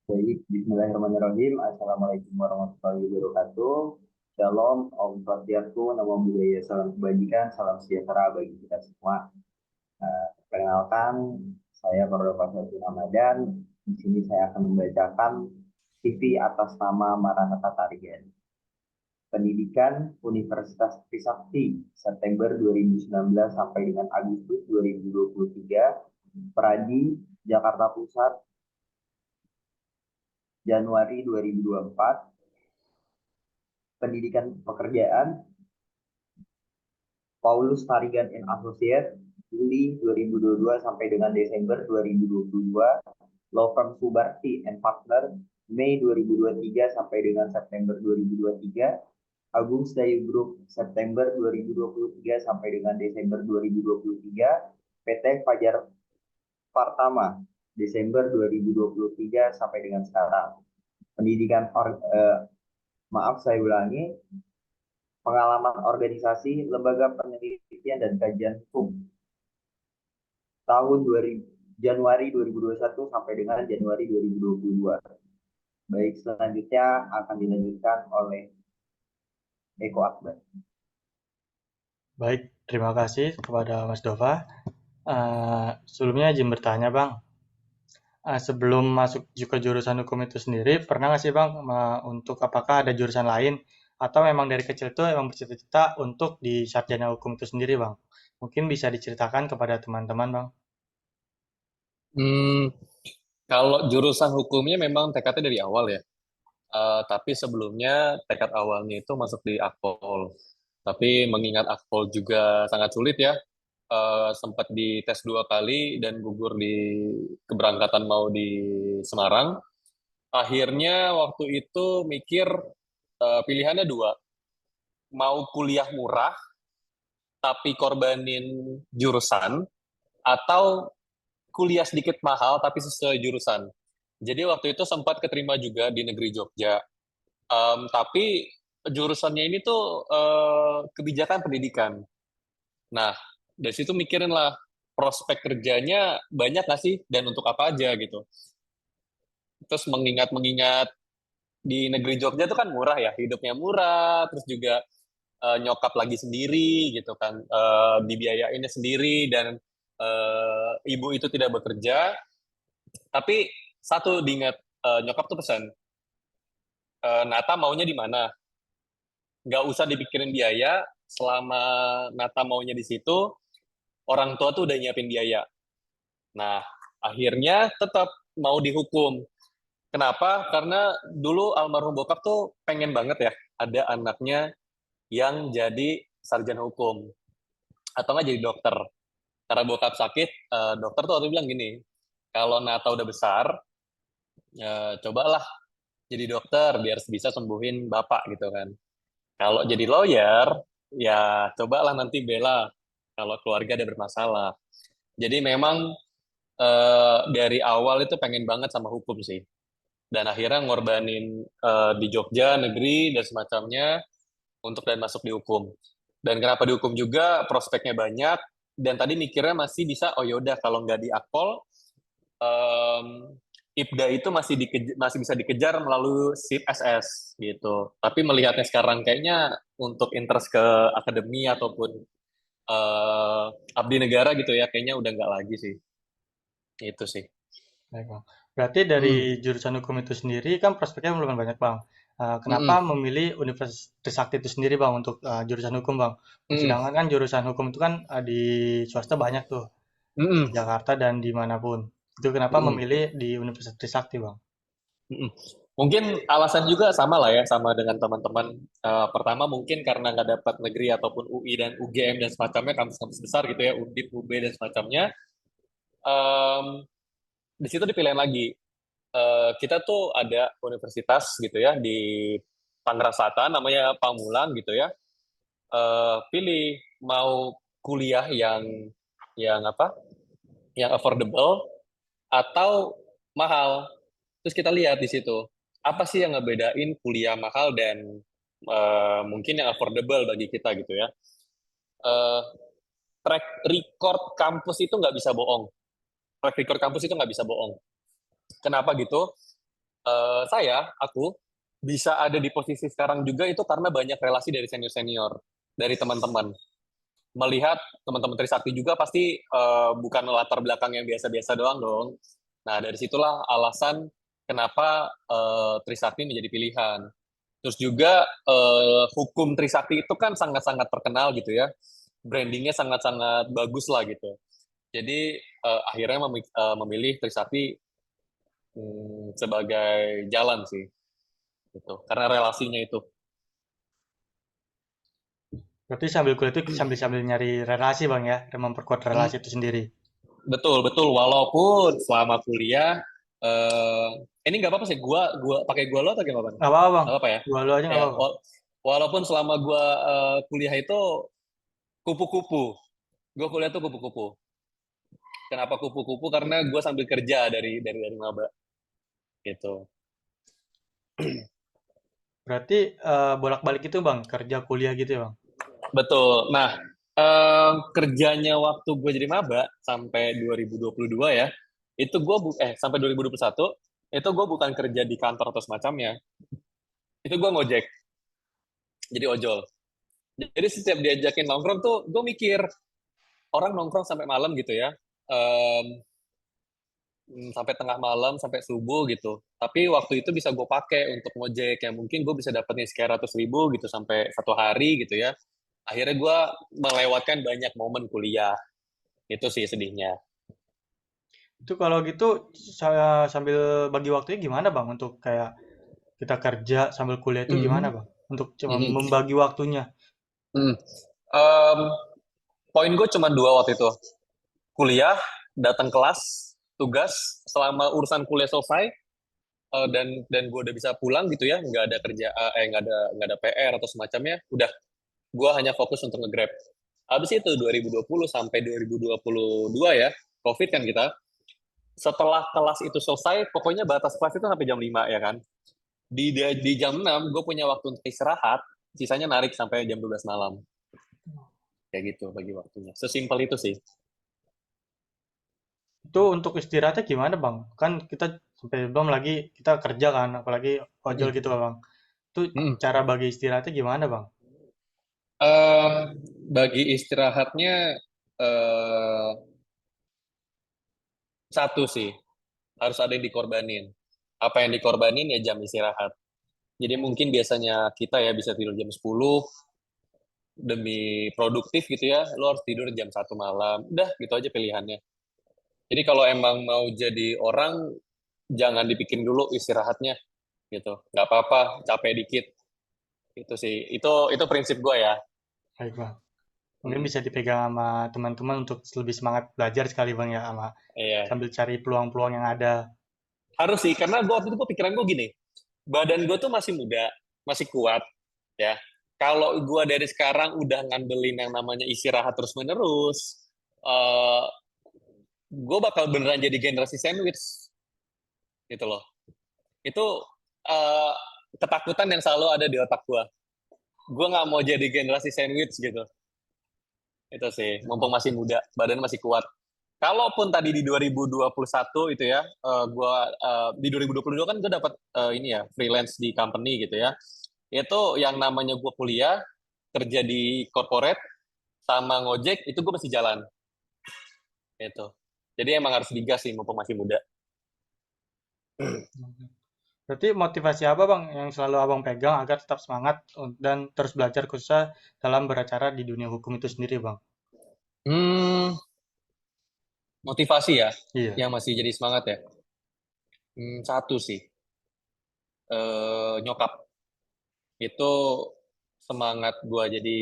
Baik, Bismillahirrahmanirrahim. Assalamualaikum warahmatullahi wabarakatuh. Shalom, Om Swastiastu, Namo Buddhaya, salam kebajikan, salam sejahtera bagi kita semua. Perkenalkan, saya Baroka Fatih Ramadan. Di sini saya akan membacakan CV atas nama Maranatha Tarigan. Pendidikan Universitas Trisakti, September 2019 sampai dengan Agustus 2023. Pradi, Jakarta Pusat, Januari 2024. Pendidikan pekerjaan Paulus Tarigan and Associates, Juli 2022 sampai dengan Desember 2022. Law firm Subarti and Partner, Mei 2023 sampai dengan September 2023. Agung Sedayu Group, September 2023 sampai dengan Desember 2023. PT Fajar Partama, Desember 2023 sampai dengan sekarang. Pendidikan maaf saya ulangi, pengalaman organisasi Lembaga Penelitian dan Kajian Hukum tahun Januari 2021 sampai dengan Januari 2022. Baik, selanjutnya akan dilanjutkan oleh Eko Akbar. Baik, terima kasih kepada Mas Dova. Sebelumnya izin bertanya, Bang. Sebelum masuk ke jurusan hukum itu sendiri, pernah nggak sih, Bang, untuk apakah ada jurusan lain atau memang dari kecil itu emang bercita-cita untuk di sarjana hukum itu sendiri, Bang? Mungkin bisa diceritakan kepada teman-teman, Bang. Hmm, Kalau jurusan hukumnya memang tekadnya dari awal ya. Tapi sebelumnya tekad awalnya itu masuk di Akpol. Tapi mengingat Akpol juga sangat sulit ya, sempat dites 2 kali dan gugur di keberangkatan mau di Semarang. Akhirnya waktu itu mikir pilihannya dua, mau kuliah murah tapi korbanin jurusan atau kuliah sedikit mahal tapi sesuai jurusan. Jadi waktu itu sempat keterima juga di negeri Jogja. Tapi jurusannya ini tuh kebijakan pendidikan. Nah, dari situ mikirin lah prospek kerjanya banyak nggak sih dan untuk apa aja gitu. Terus mengingat-mengingat di negeri Jogja itu kan murah ya, hidupnya murah, terus juga nyokap lagi sendiri gitu kan, dibiayainnya sendiri dan ibu itu tidak bekerja. Tapi satu diingat, nyokap tuh pesan, Nata maunya di mana? Nggak usah dipikirin biaya, selama Nata maunya di situ, orang tua tuh udah nyiapin biaya. Nah, akhirnya tetap mau dihukum. Kenapa? Karena dulu almarhum bokap tuh pengen banget ya, ada anaknya yang jadi sarjana hukum, atau nggak jadi dokter. Karena bokap sakit, dokter tuh waktu itu bilang gini, kalau Nata udah besar, cobalah jadi dokter biar bisa sembuhin bapak gitu kan. Kalau jadi lawyer, ya cobalah nanti bela kalau keluarga ada bermasalah. Jadi memang dari awal itu pengen banget sama hukum sih. Dan akhirnya ngorbanin di Jogja, negeri, dan semacamnya untuk dan masuk di hukum. Dan kenapa di hukum juga, prospeknya banyak, dan tadi mikirnya masih bisa, oh yaudah kalau nggak di Akpol, em, IPDA itu masih bisa dikejar melalui SIP SS gitu. Tapi melihatnya sekarang kayaknya untuk interest ke akademi ataupun eh, abdi negara gitu ya, kayaknya udah nggak lagi sih. Itu sih. Baik, Bang. Berarti dari Mm, jurusan hukum itu sendiri kan prospeknya lumayan banyak, Bang. Kenapa mm, memilih Universitas Trisakti itu sendiri, Bang, untuk jurusan hukum, Bang? mm, Sedangkan kan jurusan hukum itu kan di swasta banyak tuh, mm, di mm, Jakarta dan dimanapun. Itu kenapa mm, memilih di Universitas Trisakti, Bang? mm. Mungkin alasan juga sama lah ya, sama dengan teman-teman. Pertama mungkin karena nggak dapat negeri ataupun UI dan UGM dan semacamnya, kampus-kampus besar gitu ya, Undip, UB dan semacamnya. Em, di situ dipilihin lagi. Kita tuh ada universitas gitu ya di Tangerang Selatan, namanya Pamulang gitu ya. Pilih mau kuliah yang apa? Yang affordable atau mahal. Terus kita lihat di situ apa sih yang ngebedain kuliah mahal dan mungkin yang affordable bagi kita gitu ya. Eh, Track record kampus itu nggak bisa bohong. Track record kampus itu nggak bisa bohong. Kenapa gitu? aku bisa ada di posisi sekarang juga itu karena banyak relasi dari senior-senior, dari teman-teman. Melihat teman-teman Trisakti juga pasti bukan latar belakang yang biasa-biasa doang dong. Nah, dari situlah alasan kenapa Trisakti menjadi pilihan. Terus juga hukum Trisakti itu kan sangat-sangat terkenal gitu ya. Brandingnya sangat-sangat bagus lah gitu. Jadi akhirnya memilih Trisakti sebagai jalan sih gitu. Karena relasinya itu. Berarti sambil kuliah itu sambil-sambil nyari relasi bang ya, dan memperkuat Hmm, relasi itu sendiri. betul betul. Walaupun selama kuliah ini nggak apa-apa sih. Gua pakai gua lo atau gimana? Nggak apa-apa bang, Nggak apa-apa ya. dua lu aja nggak Ya, apa-apa. walaupun selama gua kuliah itu kupu-kupu. Gua kuliah tuh kupu-kupu. Kenapa kupu-kupu? Karena gua sambil kerja dari maba gitu. Berarti bolak-balik itu bang, kerja kuliah gitu ya bang. Betul. Nah, kerjanya waktu gue jadi maba sampai 2022 ya, itu gue sampai 2021 itu gue bukan kerja di kantor atau semacamnya, itu gue ngojek, jadi ojol. Jadi setiap diajakin nongkrong tuh gue mikir orang nongkrong sampai malam gitu ya, em, sampai tengah malam sampai subuh gitu. Tapi waktu itu bisa gue pakai untuk ngojek yang mungkin gue bisa dapetnya sekitar 100.000 gitu sampai 1 hari gitu ya. Akhirnya gue melewatkan banyak momen kuliah. Itu sih sedihnya. Itu kalau gitu saya sambil bagi waktunya gimana bang untuk kayak kita kerja sambil kuliah itu gimana Mhm, bang? Untuk cuma mhm, membagi waktunya. mhm. Em, poin gue cuma dua waktu itu. Kuliah, datang kelas, tugas, selama urusan kuliah selesai, dan gue udah bisa pulang gitu ya, nggak ada kerja, nggak ada PR atau semacamnya, udah, gue hanya fokus untuk nge-Grab. Habis itu 2020 sampai 2022 ya, COVID kan kita. Setelah kelas itu selesai, pokoknya batas kelas itu sampai jam 5 ya kan. Di jam 6 gue punya waktu untuk istirahat, sisanya narik sampai jam 12 malam. Kayak gitu bagi waktunya. Sesimpel itu sih. Itu untuk istirahatnya gimana bang? Kan kita sampai belum lagi kita kerja kan, apalagi ojol Mm-mm. gitu bang. Itu Mm-mm. cara bagi istirahatnya gimana bang? Em, bagi istirahatnya eh, satu sih, harus ada yang dikorbanin. Apa yang dikorbanin ya jam istirahat. Jadi mungkin biasanya kita ya bisa tidur jam 10 demi produktif gitu ya, lo harus tidur jam 1 malam. Udah gitu aja pilihannya. Jadi kalau emang mau jadi orang, jangan dipikirin dulu istirahatnya gitu. Nggak apa-apa, capek dikit. Itu sih, itu prinsip gue ya. Baik bang. Mungkin Mm, bisa dipegang sama teman-teman untuk lebih semangat belajar sekali bang ya, sama iya. sambil cari peluang-peluang yang ada. Harus sih, karena gue waktu itu gue pikiran gue gini, badan gue tuh masih muda, masih kuat, ya. Kalau gue dari sekarang udah ngandelin yang namanya istirahat terus-menerus, uh, gue bakal beneran jadi generasi sandwich, gitu loh. Itu uh, ketakutan yang selalu ada di otak gue. Gue nggak mau jadi generasi sandwich gitu. Itu sih, mumpung masih muda, badan masih kuat. Kalaupun tadi di 2021 itu ya, di 2022 kan gue dapat ini ya freelance di company gitu ya. Itu yang namanya gue kuliah, kerja di corporate, sama ngojek itu gue masih jalan. Itu. Jadi emang harus digas sih mumpung masih muda. Berarti motivasi apa bang yang selalu abang pegang agar tetap semangat dan terus belajar khususnya dalam beracara di dunia hukum itu sendiri bang? Hmm, motivasi ya, Iya. yang masih jadi semangat ya. Satu sih, nyokap itu semangat gue jadi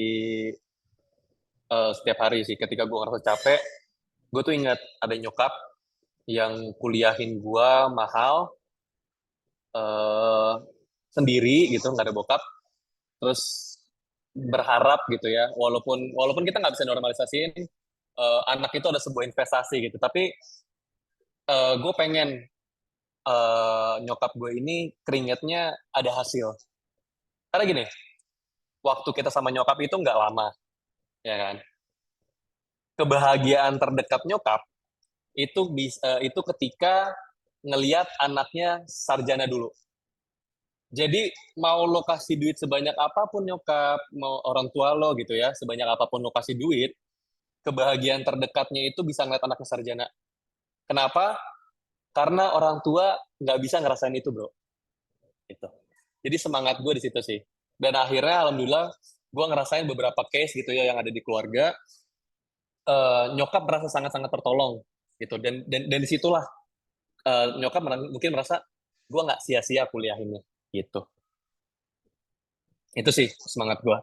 setiap hari sih. Ketika gue ngerasa capek, gue tuh ingat ada nyokap yang kuliahin gue mahal eh, sendiri gitu, nggak ada bokap. Terus berharap gitu ya, walaupun walaupun kita nggak bisa normalisasiin anak itu ada sebuah investasi gitu, tapi gue pengen nyokap gue ini keringatnya ada hasil. Karena gini, waktu kita sama nyokap itu nggak lama, ya kan? Kebahagiaan terdekat nyokap itu bisa itu ketika ngelihat anaknya sarjana dulu. Jadi mau lo kasih duit sebanyak apapun nyokap, mau orang tua lo gitu ya, sebanyak apapun lo kasih duit, kebahagiaan terdekatnya itu bisa ngeliat anaknya sarjana. Kenapa? Karena orang tua nggak bisa ngerasain itu, bro. Gitu. Jadi semangat gue di situ sih. Dan akhirnya alhamdulillah gue ngerasain beberapa case gitu ya yang ada di keluarga, nyokap merasa sangat-sangat tertolong gitu. Dan disitulah nyokap mungkin merasa gue nggak sia-sia kuliah ini gitu. Itu sih semangat gue,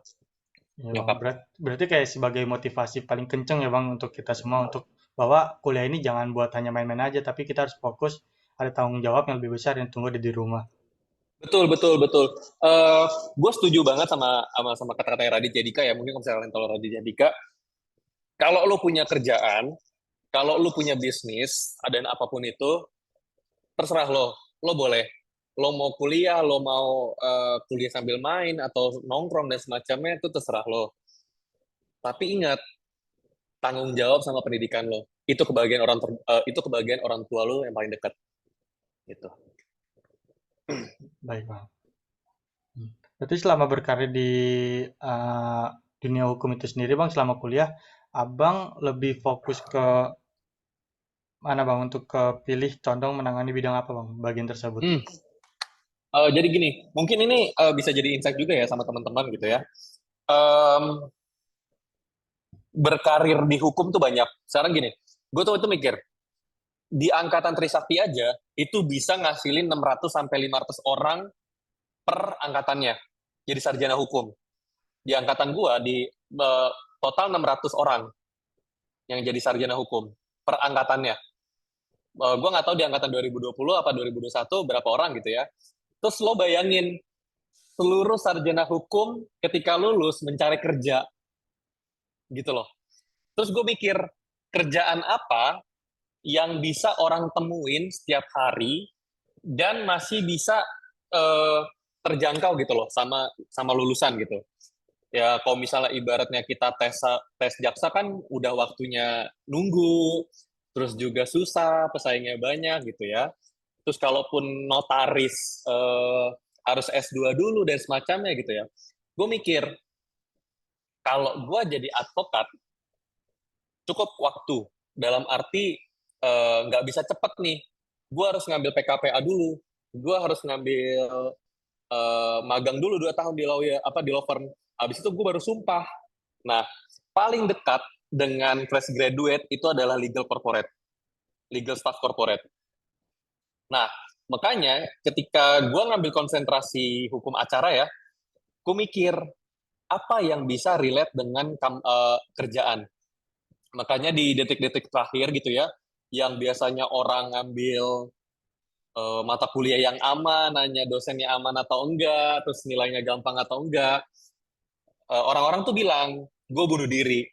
Ya bang, nyokap. berarti kayak sebagai motivasi paling kenceng ya bang untuk kita semua untuk bahwa kuliah ini jangan buat hanya main-main aja, tapi kita harus fokus, ada tanggung jawab yang lebih besar yang tunggu di rumah. Betul, betul, betul. Eh gue setuju banget sama kata-kata Raditya Dika ya. Mungkin kalau Raditya Dika, kalau lo punya kerjaan, kalau lo punya bisnis, dan apapun itu, terserah lo. Lo boleh. Lo mau kuliah, lo mau kuliah sambil main, atau nongkrong dan semacamnya, itu terserah lo. Tapi ingat, tanggung jawab sama pendidikan lo. Itu kebagian orang tua lo yang paling dekat. Gitu. Baik bang. Berarti selama berkarir di dunia hukum itu sendiri bang, selama kuliah, abang lebih fokus ke mana bang untuk pilih condong menangani bidang apa bang, bagian tersebut? Hmm. Jadi gini, mungkin ini bisa jadi insight juga ya sama teman-teman gitu ya. Em, Berkarir di hukum tuh banyak. Sekarang gini, gue tuh itu mikir, di angkatan Trisakti aja, itu bisa ngasilin 600 sampai 500 orang per angkatannya. Jadi sarjana hukum. Di angkatan gue, total 600 orang yang jadi sarjana hukum per angkatannya. Gue nggak tahu di angkatan 2020 apa 2021 berapa orang gitu ya. Terus lo bayangin, seluruh sarjana hukum ketika lulus mencari kerja gitu loh. Terus gue mikir, kerjaan apa yang bisa orang temuin setiap hari dan masih bisa eh, terjangkau gitu loh sama sama lulusan gitu. Ya kalau misalnya ibaratnya kita tes jaksa kan udah waktunya nunggu, terus juga susah, pesaingnya banyak gitu ya. Terus kalaupun notaris harus S2 dulu dan semacamnya gitu ya. Gue mikir, kalau gue jadi advokat, cukup waktu. Dalam arti nggak bisa cepet nih. Gue harus ngambil PKPA dulu. Gue harus ngambil magang dulu 2 tahun di law firm. Habis itu gue baru sumpah. Nah, paling dekat dengan fresh graduate itu adalah legal corporate, legal staff corporate. Nah, makanya ketika gue ngambil konsentrasi hukum acara ya, gue mikir apa yang bisa relate dengan kerjaan. Makanya di detik-detik terakhir gitu ya, yang biasanya orang ngambil mata kuliah yang aman, nanya dosennya aman atau enggak, terus nilainya gampang atau enggak, orang-orang tuh bilang, gue bunuh diri.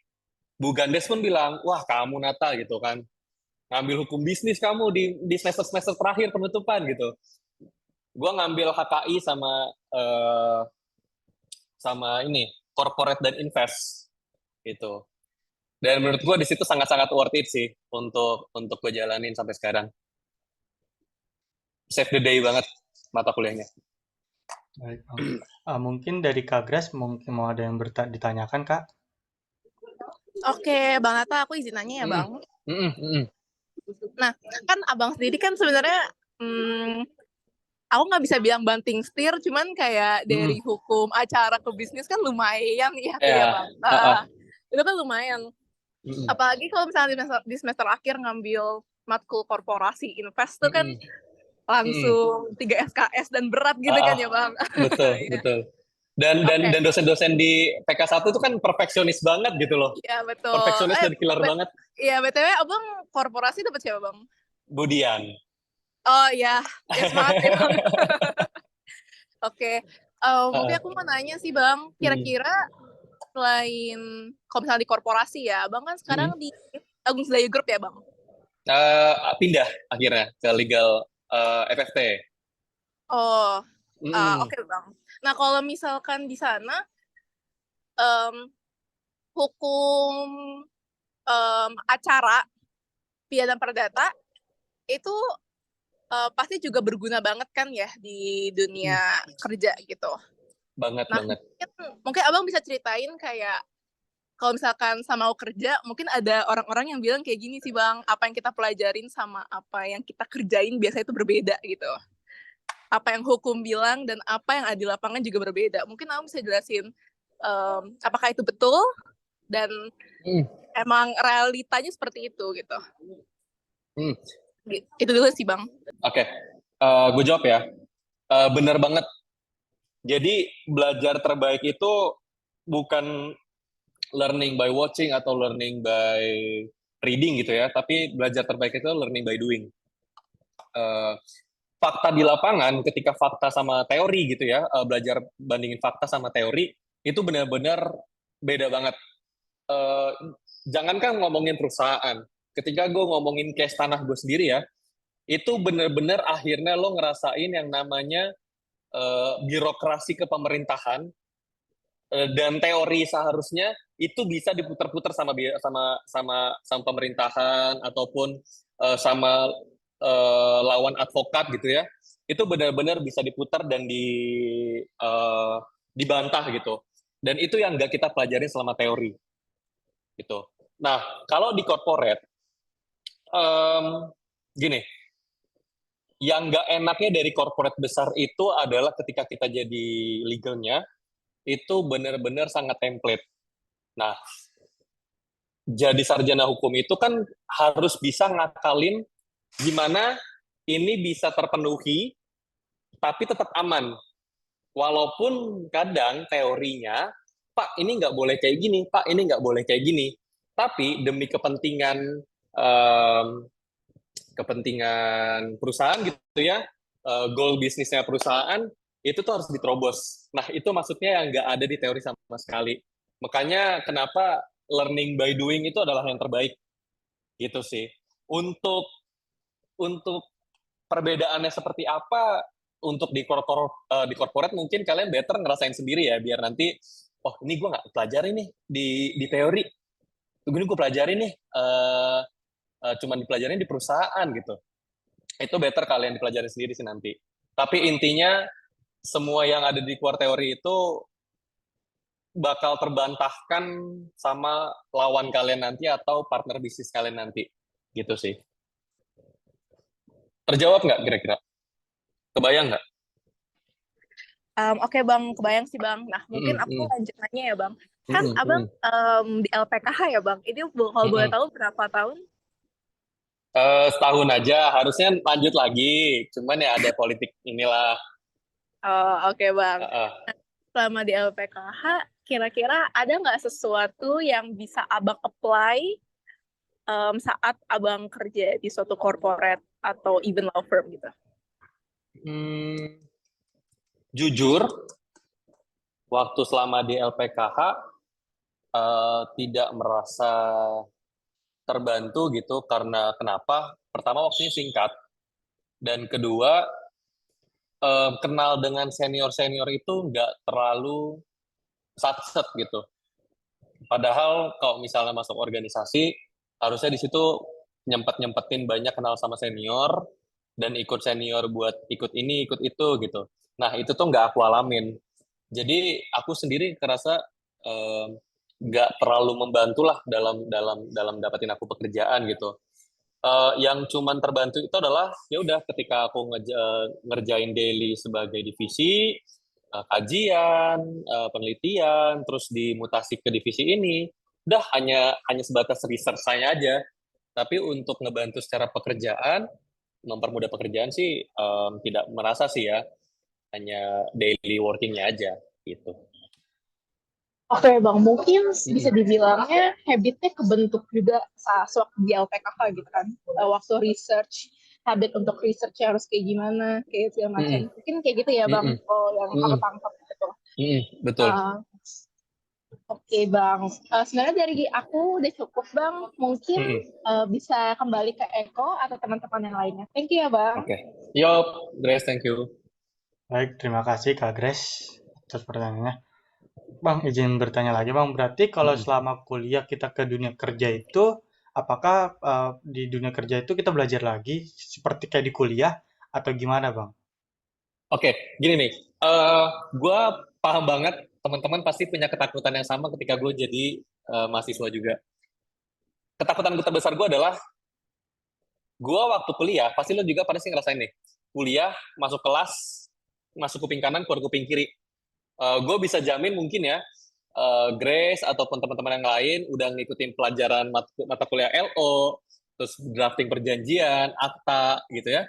Bu Gandes pun bilang, wah kamu Nata gitu kan, ngambil hukum bisnis kamu di semester-semester terakhir penutupan gitu. Gue ngambil HKI sama ini, corporate dan invest gitu. Dan menurut gue di situ sangat-sangat worth it sih untuk gue jalanin sampai sekarang. Save the day banget mata kuliahnya. Baik bang. Mungkin dari Kak Grace mungkin mau ada yang ditanyakan Kak? Oke, Bang Atta, aku izin nanya ya, Mm-mm. Bang. Mm-mm. Nah, kan Abang sendiri kan sebenarnya, aku nggak bisa bilang banting setir, cuman kayak Mm-mm. dari hukum acara ke bisnis kan lumayan ya tuh ya, Ya, Bang. Nah, itu kan lumayan. Mm-mm. Apalagi kalau misalnya di semester akhir ngambil matkul korporasi invest tuh kan Mm-mm. Mm-mm. langsung 3 SKS dan berat gitu Ah, kan ah. ya, Bang. Betul, Iya. betul. Dan dan Oke, dan dosen-dosen di PK1 itu kan perfeksionis banget gitu loh. iya betul. Perfeksionis dan killer banget. Iya, BTW Abang korporasi dapat siapa, Bang? Budian. Oh iya, ya semangat ya, Bang. Oke, mungkin Ah, aku mau nanya sih Bang, mm. kira-kira selain kalau misalnya di korporasi ya, Bang kan Mm. sekarang di Agung Sedayu Group ya Bang? Pindah akhirnya ke legal FFT. Oh, Mm-mm. oke Bang. Nah kalau misalkan di sana em, hukum acara pidana perdata itu pasti juga berguna banget kan ya di dunia kerja gitu. Banget, Nah, banget. mungkin Abang bisa ceritain kayak kalau misalkan sama mau kerja, mungkin ada orang-orang yang bilang kayak gini sih Bang, apa yang kita pelajarin sama apa yang kita kerjain biasanya itu berbeda gitu. Apa yang hukum bilang dan apa yang ada di lapangan juga berbeda. Mungkin Abang bisa jelasin apakah itu betul dan Hmm, emang realitanya seperti itu gitu. hmm. Itu dulu sih Bang. Oke, gue jawab ya. Bener banget. Jadi belajar terbaik itu bukan learning by watching atau learning by reading gitu ya, tapi belajar terbaik itu learning by doing. Eh, Fakta di lapangan, ketika fakta sama teori gitu ya, belajar bandingin fakta sama teori, itu benar-benar beda banget. Eh, Jangankan ngomongin perusahaan, ketika gue ngomongin case tanah gue sendiri ya, itu benar-benar akhirnya lo ngerasain yang namanya birokrasi kepemerintahan, dan teori seharusnya itu bisa diputar-putar sama pemerintahan ataupun sama lawan advokat gitu ya, itu benar-benar bisa diputar dan dibantah gitu, dan itu yang nggak kita pelajarin selama teori gitu. Nah, kalau di corporate, gini, yang nggak enaknya dari corporate besar itu adalah ketika kita jadi legalnya itu benar-benar sangat template. Nah, jadi sarjana hukum itu kan harus bisa ngakalin gimana ini bisa terpenuhi tapi tetap aman. Walaupun kadang teorinya, Pak ini nggak boleh kayak gini, Pak ini nggak boleh kayak gini. Tapi demi kepentingan perusahaan gitu ya, goal bisnisnya perusahaan, itu tuh harus diterobos. Nah, itu maksudnya yang nggak ada di teori sama sekali. Makanya kenapa learning by doing itu adalah yang terbaik, gitu sih. Untuk untuk perbedaannya seperti apa, untuk di corporate mungkin kalian better ngerasain sendiri ya, biar nanti, oh ini gue nggak pelajari nih di teori, ini gue pelajari nih, cuman dipelajarin di perusahaan gitu. Itu better kalian dipelajari sendiri sih nanti. Tapi intinya semua yang ada di luar teori itu bakal terbantahkan sama lawan kalian nanti atau partner bisnis kalian nanti. Gitu sih. Terjawab nggak kira-kira? Kebayang nggak? Oke Bang, kebayang sih Bang. Nah, mungkin aku Mm-mm, lanjut nanya ya Bang. Kan mm-mm, Abang mm-mm, di LPKH ya Bang. Ini kalau boleh mm-mm. tahu berapa tahun? Setahun aja, harusnya lanjut lagi. Cuman ya ada politik inilah. Oh, oke Bang. Uh-uh. Selama di LPKH, kira-kira ada nggak sesuatu yang bisa Abang apply saat Abang kerja di suatu corporate atau even law firm gitu? Hmm, Jujur, waktu selama di LPKH tidak merasa terbantu gitu, karena kenapa? Pertama, waktunya singkat, dan kedua, kenal dengan senior-senior itu nggak terlalu satset gitu. Padahal kalau misalnya masuk organisasi, harusnya di situ nyempetin banyak kenal sama senior dan ikut senior buat ikut ini, ikut itu gitu. Nah, itu tuh nggak aku alamin. Jadi aku sendiri kerasa eh, nggak terlalu membantu lah dalam dalam dalam dapetin aku pekerjaan gitu. Yang cuman terbantu itu adalah ya udah ketika aku ngerjain daily sebagai divisi, kajian, penelitian, terus dimutasi ke divisi ini, udah hanya sebatas research saya aja. Tapi untuk ngebantu secara pekerjaan, mempermudah pekerjaan sih tidak merasa sih ya, hanya daily workingnya aja gitu. Oke Bang, mungkin bisa Mm-mm. dibilangnya habitnya kebentuk juga sewaktu di LPKH gitu kan. Waktu research, habit untuk research harus kayak gimana, kayak segala macam. Mm-mm. Mungkin kayak gitu ya Bang, Mm-mm. oh yang aku Mm-mm. tangkap gitu. Mm-mm. Betul. Uh, Oke Bang, sebenarnya dari aku udah cukup Bang. Mungkin Mm-mm. bisa kembali ke Eko atau teman-teman yang lainnya. Thank you ya Bang. Oke. Yup, Grace, thank you. Baik, terima kasih Kak Grace atas pertanyaannya. Bang, izin bertanya lagi Bang, berarti kalau Mm-mm. selama kuliah kita ke dunia kerja itu, apakah di dunia kerja itu kita belajar lagi seperti kayak di kuliah, atau gimana Bang? Oke, gini nih. Gue paham banget teman-teman pasti punya ketakutan yang sama ketika gue jadi mahasiswa juga. Ketakutan gue terbesar gue adalah gue waktu kuliah, pasti lo juga pada sih ngerasain nih. Kuliah, masuk kelas, masuk kuping kanan, keluar kuping kiri. Gue bisa jamin mungkin ya, Grace ataupun teman-teman yang lain udah ngikutin pelajaran mata kuliah LO, terus drafting perjanjian, akta gitu ya.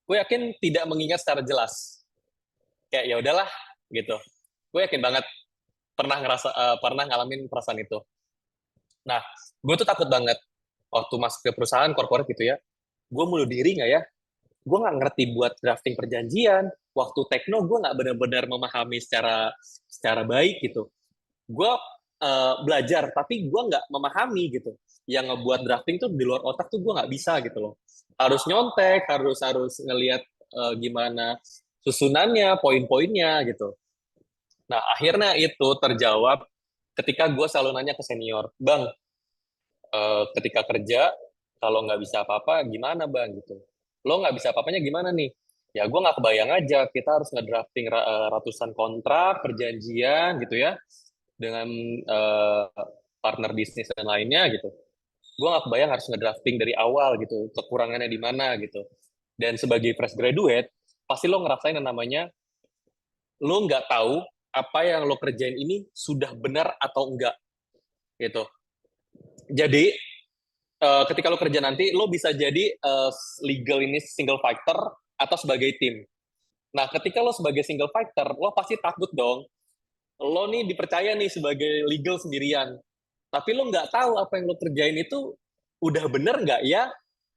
Gue yakin tidak mengingat secara jelas. Kayak ya udahlah gitu. Gue yakin banget pernah ngalamin perasaan itu. Nah, gue tuh takut banget waktu masuk ke perusahaan corporate gitu ya. Gue bunuh diri nggak ya? Gue nggak ngerti buat drafting perjanjian. Waktu tekno gue nggak benar-benar memahami secara baik gitu. Gue belajar tapi gue nggak memahami gitu. Yang ngebuat drafting tuh di luar otak tuh gue nggak bisa gitu loh. Harus nyontek, harus ngelihat gimana susunannya, poin-poinnya gitu. Nah, akhirnya itu terjawab ketika gue selalu nanya ke senior, Bang, ketika kerja, kalau nggak bisa apa-apa, gimana Bang? Gitu. Lo nggak bisa apa-apanya gimana nih? Ya, gue nggak kebayang aja, kita harus ngedrafting ratusan kontrak, perjanjian gitu ya, dengan partner bisnis dan lainnya gitu. Gue nggak kebayang harus ngedrafting dari awal gitu, kekurangannya di mana gitu. Dan sebagai fresh graduate, pasti lo ngerasain yang namanya, lo nggak tahu apa yang lo kerjain ini sudah benar atau enggak gitu. Jadi ketika lo kerja nanti lo bisa jadi legal ini single fighter atau sebagai tim. Nah, ketika lo sebagai single fighter, lo pasti takut dong. Lo nih dipercaya nih sebagai legal sendirian. Tapi lo nggak tahu apa yang lo kerjain itu udah bener nggak ya.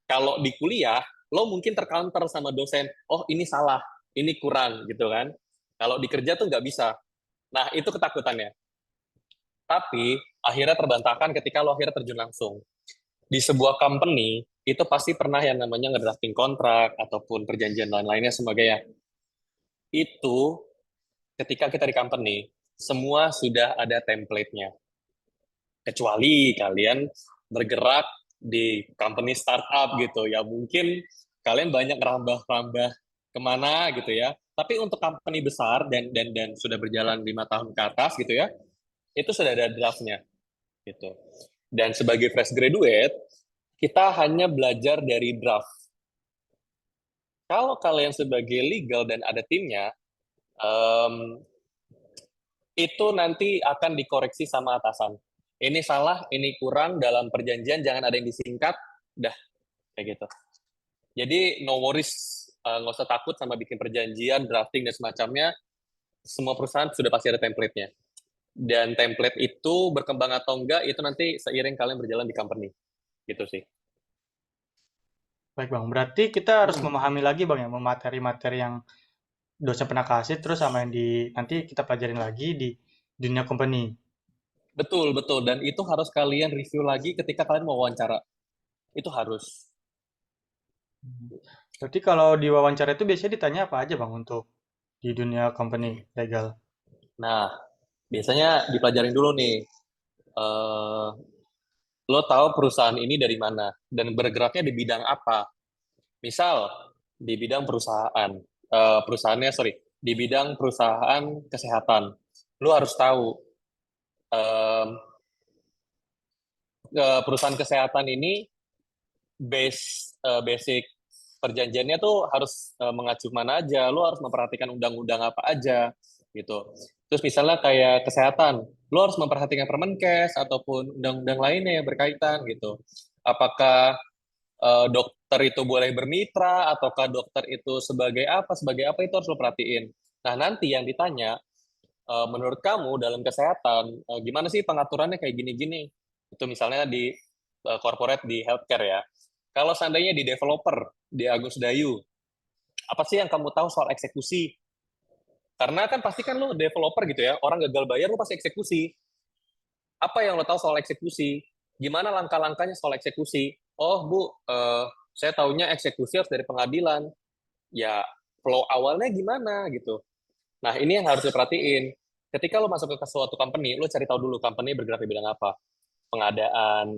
Kalau di kuliah, lo mungkin tercounter sama dosen. Oh, ini salah, ini kurang gitu kan. Kalau di kerja tuh nggak bisa. Nah, itu ketakutannya. Tapi akhirnya terbantahkan ketika lo akhirnya terjun langsung. Di sebuah company, itu pasti pernah yang namanya ngedrafting kontrak ataupun perjanjian lain-lainnya sebagainya. Itu ketika kita di company, semua sudah ada template-nya. Kecuali kalian bergerak di company startup gitu, ya mungkin kalian banyak rambah-rambah kemana gitu ya. Tapi untuk company besar dan sudah berjalan 5 tahun ke atas gitu ya, itu sudah ada draftnya gitu. Dan sebagai fresh graduate, kita hanya belajar dari draft. Kalau kalian sebagai legal dan ada timnya, um, itu nanti akan dikoreksi sama atasan. Ini salah, ini kurang dalam perjanjian, jangan ada yang disingkat, dah kayak gitu. Jadi no worries, nggak usah takut sama bikin perjanjian, drafting dan semacamnya. Semua perusahaan sudah pasti ada template-nya. Dan template itu berkembang atau enggak, itu nanti seiring kalian berjalan di company. Gitu sih. Baik Bang, berarti kita harus memahami lagi Bang ya, materi-materi yang dosen pernah kasih, terus sama yang nanti kita pelajarin lagi di dunia company. Betul, betul. Dan itu harus kalian review lagi ketika kalian mau wawancara. Itu harus. Berarti kalau di wawancara itu biasanya ditanya apa aja Bang untuk di dunia company legal? Nah, biasanya dipelajarin dulu nih. Eh, lo tahu perusahaan ini dari mana dan bergeraknya di bidang apa. Misal di bidang perusahaannya sorry, di bidang perusahaan kesehatan. Lo harus tahu em, perusahaan kesehatan ini basic perjanjiannya tuh harus mengacu mana aja. Lo harus memperhatikan undang-undang apa aja gitu. Terus misalnya kayak kesehatan, lo harus memperhatikan Permenkes ataupun undang-undang lainnya yang berkaitan gitu. Apakah dokter itu boleh bermitra ataukah dokter itu sebagai apa itu harus lo perhatiin. Nah, nanti yang ditanya, menurut kamu dalam kesehatan gimana sih pengaturannya kayak gini-gini? Itu misalnya di corporate di healthcare ya. Kalau seandainya di developer di Agus Dayu, apa sih yang kamu tahu soal eksekusi? Karena kan pasti kan lo developer gitu ya, orang gagal bayar lo pasti eksekusi. Apa yang lo tahu soal eksekusi? Gimana langkah-langkahnya soal eksekusi? Oh Bu, saya taunya eksekusi harus dari pengadilan. Ya flow awalnya gimana gitu. Nah ini yang harus diperhatiin. Ketika lo masuk ke suatu company, lo cari tahu dulu company bergerak di bidang apa. Pengadaan,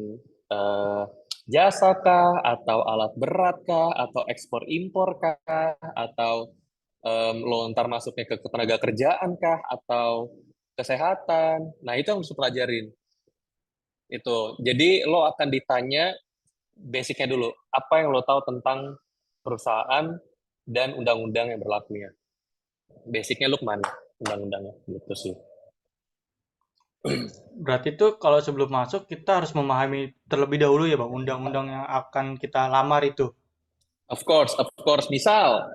jasa kah, atau alat berat kah, atau ekspor impor kah, atau lo ntar masuknya ke tenaga kerjaan kah, atau kesehatan. Nah, itu yang harus lo pelajarin. Itu. Jadi lo akan ditanya basicnya dulu. Apa yang lo tahu tentang perusahaan dan undang-undang yang berlakunya. Basicnya lo kemana undang-undangnya. Gitu sih. Berarti itu kalau sebelum masuk kita harus memahami terlebih dahulu ya Bang, undang-undang yang akan kita lamar itu. Of course, of course. Misal,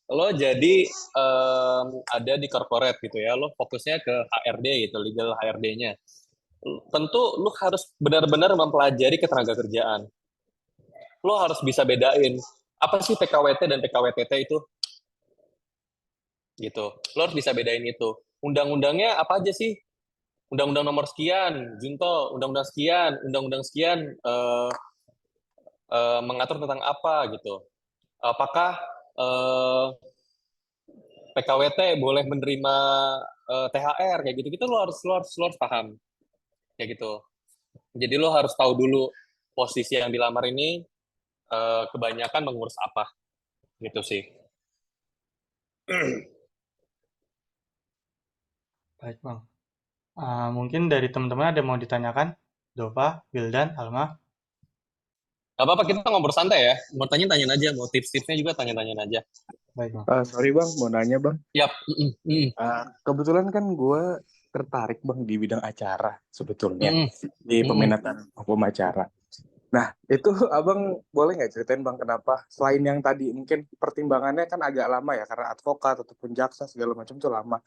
lo jadi ada di corporate gitu ya, lo fokusnya ke HRD gitu, legal HRD-nya. Tentu lo harus benar-benar mempelajari ketenaga kerjaan. Lo harus bisa bedain apa sih PKWT dan PKWTT itu, gitu. Lo harus bisa bedain itu. Undang-undangnya apa aja sih? Undang-undang nomor sekian, Junto, undang-undang sekian mengatur tentang apa gitu. Apakah PKWT boleh menerima THR kayak gitu-gitu, lo harus paham kayak gitu. Jadi lo harus tahu dulu posisi yang dilamar ini kebanyakan mengurus apa gitu sih. Baik Bang. Mungkin dari teman-teman ada yang mau ditanyakan? Dova, Wildan, Alma. Gak apa-apa, kita ngobrol santai ya. Mau tanya-tanya aja, mau tips-tipsnya juga tanya-tanya aja. Baik Bang. Sorry Bang, mau nanya Bang. Yap. Kebetulan kan gue tertarik Bang di bidang acara sebetulnya, di peminatan hukum acara. Nah, itu Abang boleh nggak ceritain Bang kenapa selain yang tadi mungkin pertimbangannya kan agak lama ya, karena advokat ataupun jaksa segala macam itu lama.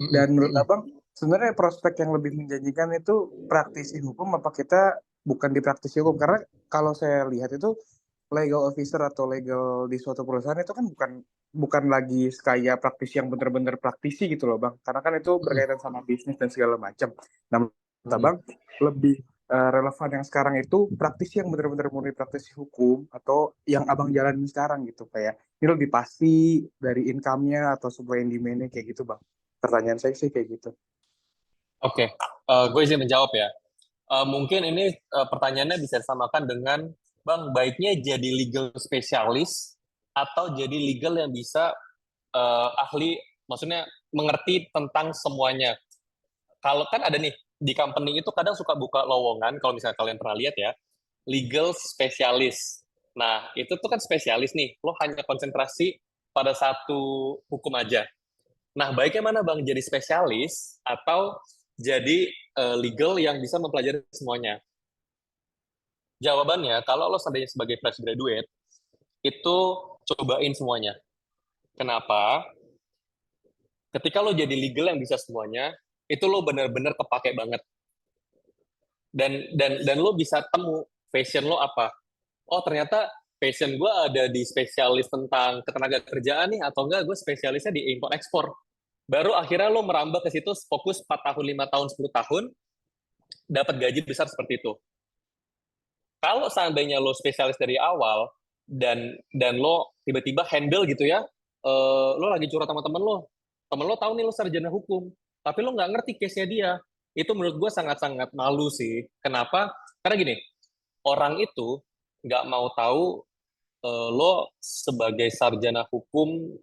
Dan menurut Abang, sebenarnya prospek yang lebih menjanjikan itu praktisi hukum apa kita bukan di praktisi hukum? Karena kalau saya lihat itu legal officer atau legal di suatu perusahaan itu kan bukan lagi kayak praktisi yang benar-benar praktisi gitu loh Bang. Karena kan itu berkaitan sama bisnis dan segala macam. Nah, menurut Abang lebih relevan yang sekarang itu praktisi yang benar-benar murni praktisi hukum atau yang Abang jalanin sekarang gitu, kayak ini lebih pasti dari income-nya atau supply and demand-nya kayak gitu Bang. Pertanyaan saya sih kayak gitu. Oke, gue izin menjawab ya. Mungkin ini pertanyaannya bisa disamakan dengan, Bang, baiknya jadi legal spesialis atau jadi legal yang bisa ahli, maksudnya mengerti tentang semuanya. Kalau kan ada nih, di company itu kadang suka buka lowongan, kalau misalnya kalian pernah lihat ya, legal spesialis. Nah, itu tuh kan spesialis nih, lo hanya konsentrasi pada satu hukum aja. Nah, baiknya mana Bang, jadi spesialis atau jadi legal yang bisa mempelajari semuanya? Jawabannya, kalau lo seandainya sebagai fresh graduate, itu cobain semuanya. Kenapa? Ketika lo jadi legal yang bisa semuanya, itu lo benar-benar kepake banget. Dan lo bisa temu passion lo apa. Oh, ternyata passion gue ada di spesialis tentang ketenaga kerjaan nih, atau enggak gue spesialisnya di import ekspor. Baru akhirnya lo merambah ke situ, fokus 4 tahun, 5 tahun, 10 tahun, dapat gaji besar seperti itu. Kalau seandainya lo spesialis dari awal, dan lo tiba-tiba handle gitu ya, lo lagi curhat sama temen lo tahu nih lo sarjana hukum, tapi lo nggak ngerti case-nya dia, itu menurut gue sangat-sangat malu sih. Kenapa? Karena gini, orang itu nggak mau tahu lo sebagai sarjana hukum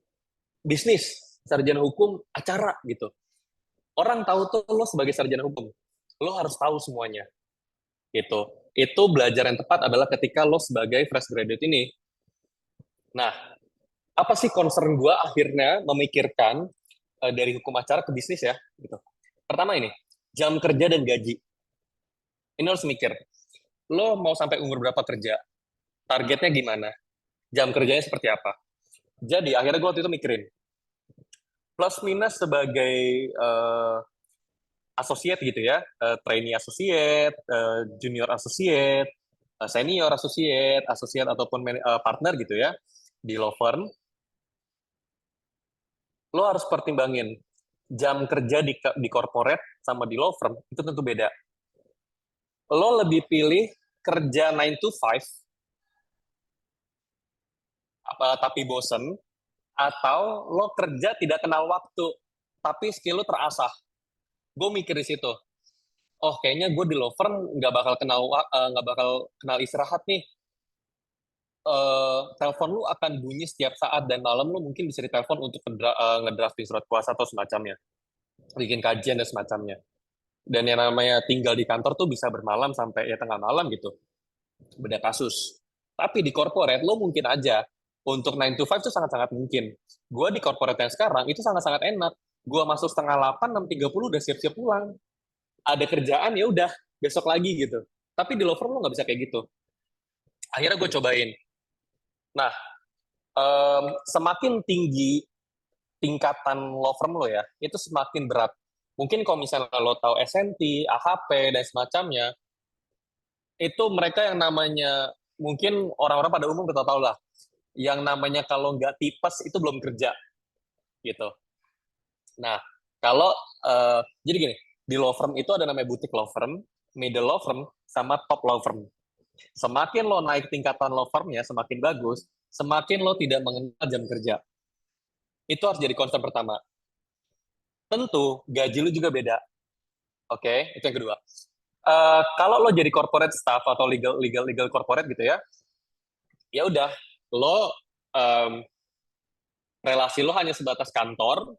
bisnis, sarjana hukum acara gitu. Orang tahu tuh lo sebagai sarjana hukum, lo harus tahu semuanya gitu. Itu belajar yang tepat adalah ketika lo sebagai fresh graduate ini. Nah, apa sih concern gue akhirnya memikirkan dari hukum acara ke bisnis ya gitu. Pertama ini, jam kerja dan gaji. Ini harus mikir, lo mau sampai umur berapa kerja, targetnya gimana, jam kerjanya seperti apa. Jadi akhirnya gue waktu itu mikirin, plus minus sebagai associate gitu ya, trainee associate, junior associate, senior associate, associate ataupun partner gitu ya, di law firm, lo harus pertimbangin jam kerja di corporate sama di law firm itu tentu beda. Lo lebih pilih kerja 9 to 5 tapi bosen, atau lo kerja tidak kenal waktu tapi skill lo terasah. Gue mikir di situ. oh kayaknya gue di law firm nggak bakal kenal istirahat nih. Telepon lu akan bunyi setiap saat dan malam lu mungkin bisa ditelepon untuk ngedrafting surat kuasa atau semacamnya, bikin kajian dan semacamnya. Dan yang namanya tinggal di kantor tuh bisa bermalam sampai ya tengah malam gitu. Beda kasus. Tapi di corporate lo mungkin aja untuk 9 to 5 itu sangat-sangat mungkin. Gue di corporate yang sekarang itu sangat-sangat enak. Gue masuk setengah 8, 6.30 udah siap-siap pulang. Ada kerjaan ya udah besok lagi gitu. Tapi di law firm lo nggak bisa kayak gitu. Akhirnya gue cobain. Nah, semakin tinggi tingkatan law firm lo ya, itu semakin berat. Mungkin kalau misalnya lo tahu SNT, AHP, dan semacamnya, itu mereka yang namanya, mungkin orang-orang pada umum udah tahu lah, yang namanya kalau nggak tipes itu belum kerja, gitu. Nah, kalau, jadi gini, di law firm itu ada namanya boutique law firm, middle law firm, sama top law firm. Semakin lo naik tingkatan law firmnya, semakin bagus, semakin lo tidak mengenal jam kerja. Itu harus jadi concern pertama. Tentu, gaji lo juga beda. Oke, itu yang kedua. Kalau lo jadi corporate staff atau legal corporate gitu ya, ya udah lo relasi lo hanya sebatas kantor,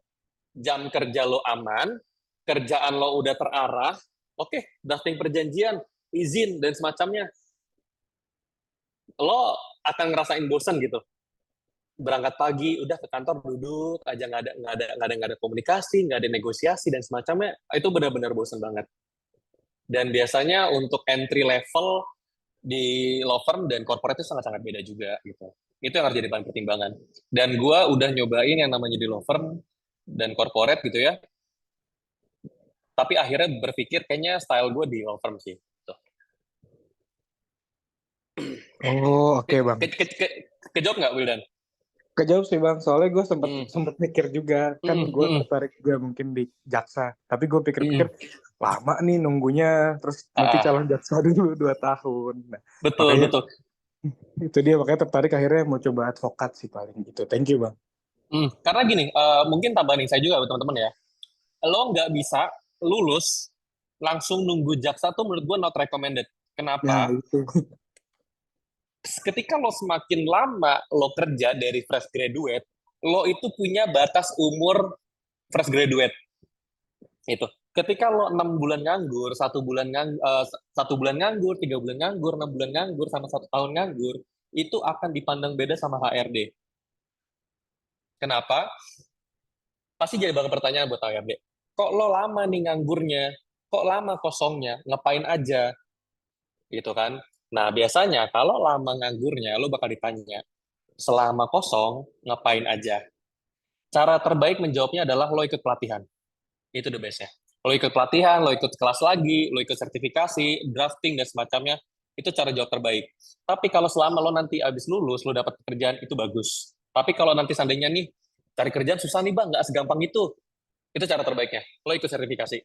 jam kerja lo aman, kerjaan lo udah terarah, oke, drafting perjanjian, izin dan semacamnya, lo akan ngerasain bosan gitu. Berangkat pagi, udah ke kantor duduk aja nggak ada komunikasi, nggak ada negosiasi dan semacamnya, itu benar-benar bosan banget. Dan biasanya untuk entry level di law firm dan corporate itu sangat-sangat beda juga gitu. Itu yang harus jadi bahan pertimbangan. Dan gue udah nyobain yang namanya di law firm dan corporate gitu ya. Tapi akhirnya berpikir kayaknya style gue di law firm sih. Tuh. Oh, oke Bang. Kejawab nggak, Wildan? Kejawab sih Bang, soalnya gue sempet mikir juga, kan gue tertarik juga mungkin di jaksa, tapi gue pikir-pikir lama nih nunggunya, terus nanti calon jaksa dulu 2 tahun. Nah, Betul. itu dia makanya tertarik akhirnya mau coba advokat sih paling gitu. Thank you Bang. Karena gini, mungkin tambahin saya juga teman-teman ya. Lo nggak bisa lulus langsung nunggu jaksa tuh menurut gue not recommended. Kenapa? Nah, itu. Ketika lo semakin lama lo kerja dari fresh graduate, lo itu punya batas umur fresh graduate. Itu. Ketika lo 6 bulan nganggur, 1 bulan nganggur, 3 bulan nganggur, 6 bulan nganggur, sama 1 tahun nganggur, itu akan dipandang beda sama HRD. Kenapa? Pasti jadi banget pertanyaan buat HRD. Kok lo lama nih nganggurnya? Kok lama kosongnya? Ngapain aja? Gitu kan? Nah, biasanya kalau lama nganggurnya, lo bakal ditanya, selama kosong, ngapain aja? Cara terbaik menjawabnya adalah lo ikut pelatihan. Itu the best ya. Lo ikut pelatihan, lo ikut kelas lagi, lo ikut sertifikasi, drafting, dan semacamnya, itu cara jawab terbaik. Tapi kalau selama lo nanti abis lulus, lo dapat pekerjaan, itu bagus. Tapi kalau nanti seandainya nih, cari kerjaan susah nih bang, nggak segampang itu cara terbaiknya. Lo ikut sertifikasi.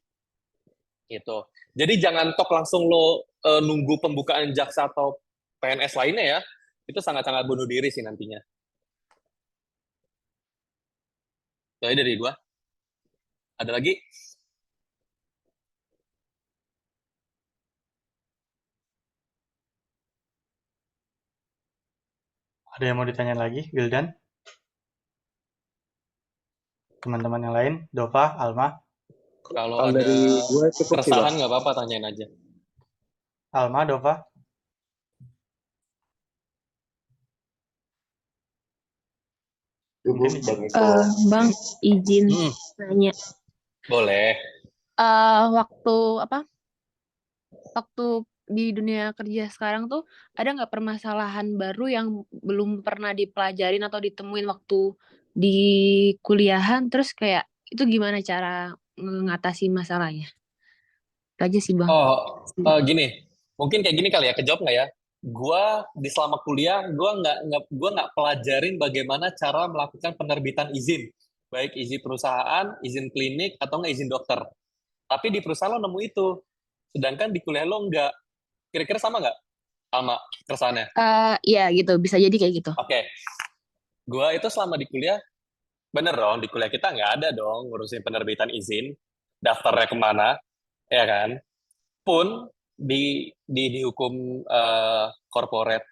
Gitu. Jadi jangan tok langsung lo nunggu pembukaan jaksa atau PNS lainnya ya. Itu sangat-sangat bunuh diri sih nantinya. Jadi dari gua. Ada lagi? Ada yang mau ditanya lagi, Wildan? Teman-teman yang lain, Dova, Alma? Kalau Kalau ada dari gue cukup sih Bang. keresahan nggak apa-apa, tanyain aja. Alma, Dova? Cukup Mungkin Bang Eko. Bang, izin nanya. Boleh. Waktu di dunia kerja sekarang tuh ada nggak permasalahan baru yang belum pernah dipelajarin atau ditemuin waktu di kuliahan, terus kayak itu gimana cara mengatasi masalahnya? Itu aja sih Bang. Gini. Mungkin kayak gini kali ya, kejawab nggak ya? Gua di selama kuliah, gua nggak pelajarin bagaimana cara melakukan penerbitan izin, baik izin perusahaan, izin klinik, atau nggak izin dokter. Tapi di perusahaan lo nemu itu, sedangkan di kuliah lo nggak. Kira-kira sama nggak sama keresahannya? Ya gitu, bisa jadi kayak gitu. Oke. Gua itu selama di kuliah, bener dong, di kuliah kita nggak ada dong ngurusin penerbitan izin, daftarnya kemana, ya kan? pun di hukum corporate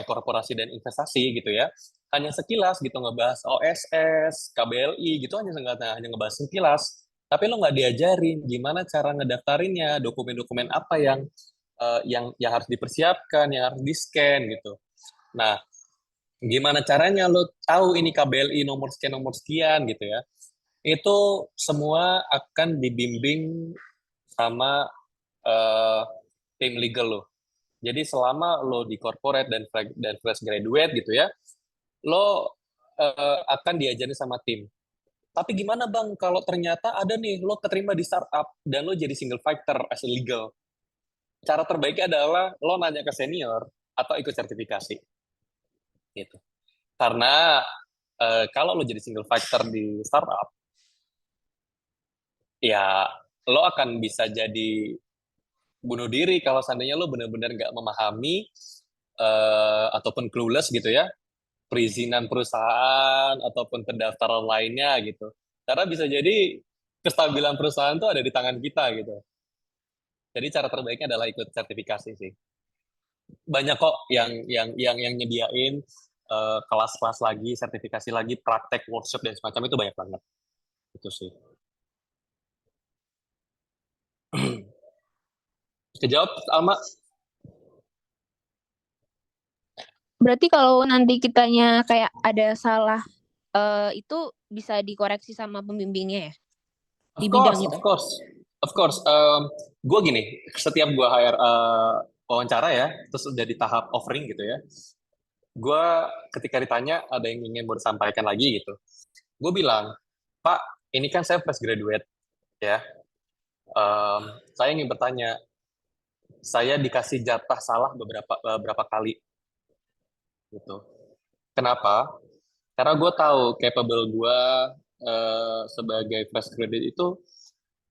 korporasi dan investasi gitu ya, hanya sekilas gitu ngebahas OSS, KBLI gitu, hanya ngebahas sekilas, tapi lo nggak diajarin gimana cara ngedaftarinnya, dokumen-dokumen apa yang harus dipersiapkan, yang harus di-scan gitu. Nah, gimana caranya lo tahu ini KBLI nomor sekian gitu ya? Itu semua akan dibimbing sama tim legal lo. Jadi selama lo di corporate dan fresh graduate gitu ya, lo akan diajarin sama tim. Tapi gimana bang kalau ternyata ada nih lo keterima di startup dan lo jadi single fighter as a legal? Cara terbaiknya adalah lo nanya ke senior atau ikut sertifikasi gitu. Karena kalau lo jadi single fighter di startup, ya lo akan bisa jadi bunuh diri kalau seandainya lo benar-benar nggak memahami ataupun clueless gitu ya, perizinan perusahaan ataupun pendaftaran lainnya gitu. Karena bisa jadi kestabilan perusahaan itu ada di tangan kita gitu. Jadi cara terbaiknya adalah ikut sertifikasi sih. Banyak kok yang nyediain kelas-kelas lagi, sertifikasi lagi, praktek, workshop dan semacam itu banyak banget. Itu sih. Kejawab, Alma? Berarti kalau nanti kitanya kayak ada salah itu bisa dikoreksi sama pembimbingnya ya di bidang itu. Of course. Gue gini, setiap gue hire wawancara ya, terus udah di tahap offering gitu ya, gue ketika ditanya ada yang ingin mau disampaikan lagi gitu, gue bilang, Pak, ini kan saya fresh graduate ya, saya ingin bertanya, saya dikasih jatah salah beberapa kali gitu. Kenapa? Karena gue tahu capable gue sebagai fresh graduate itu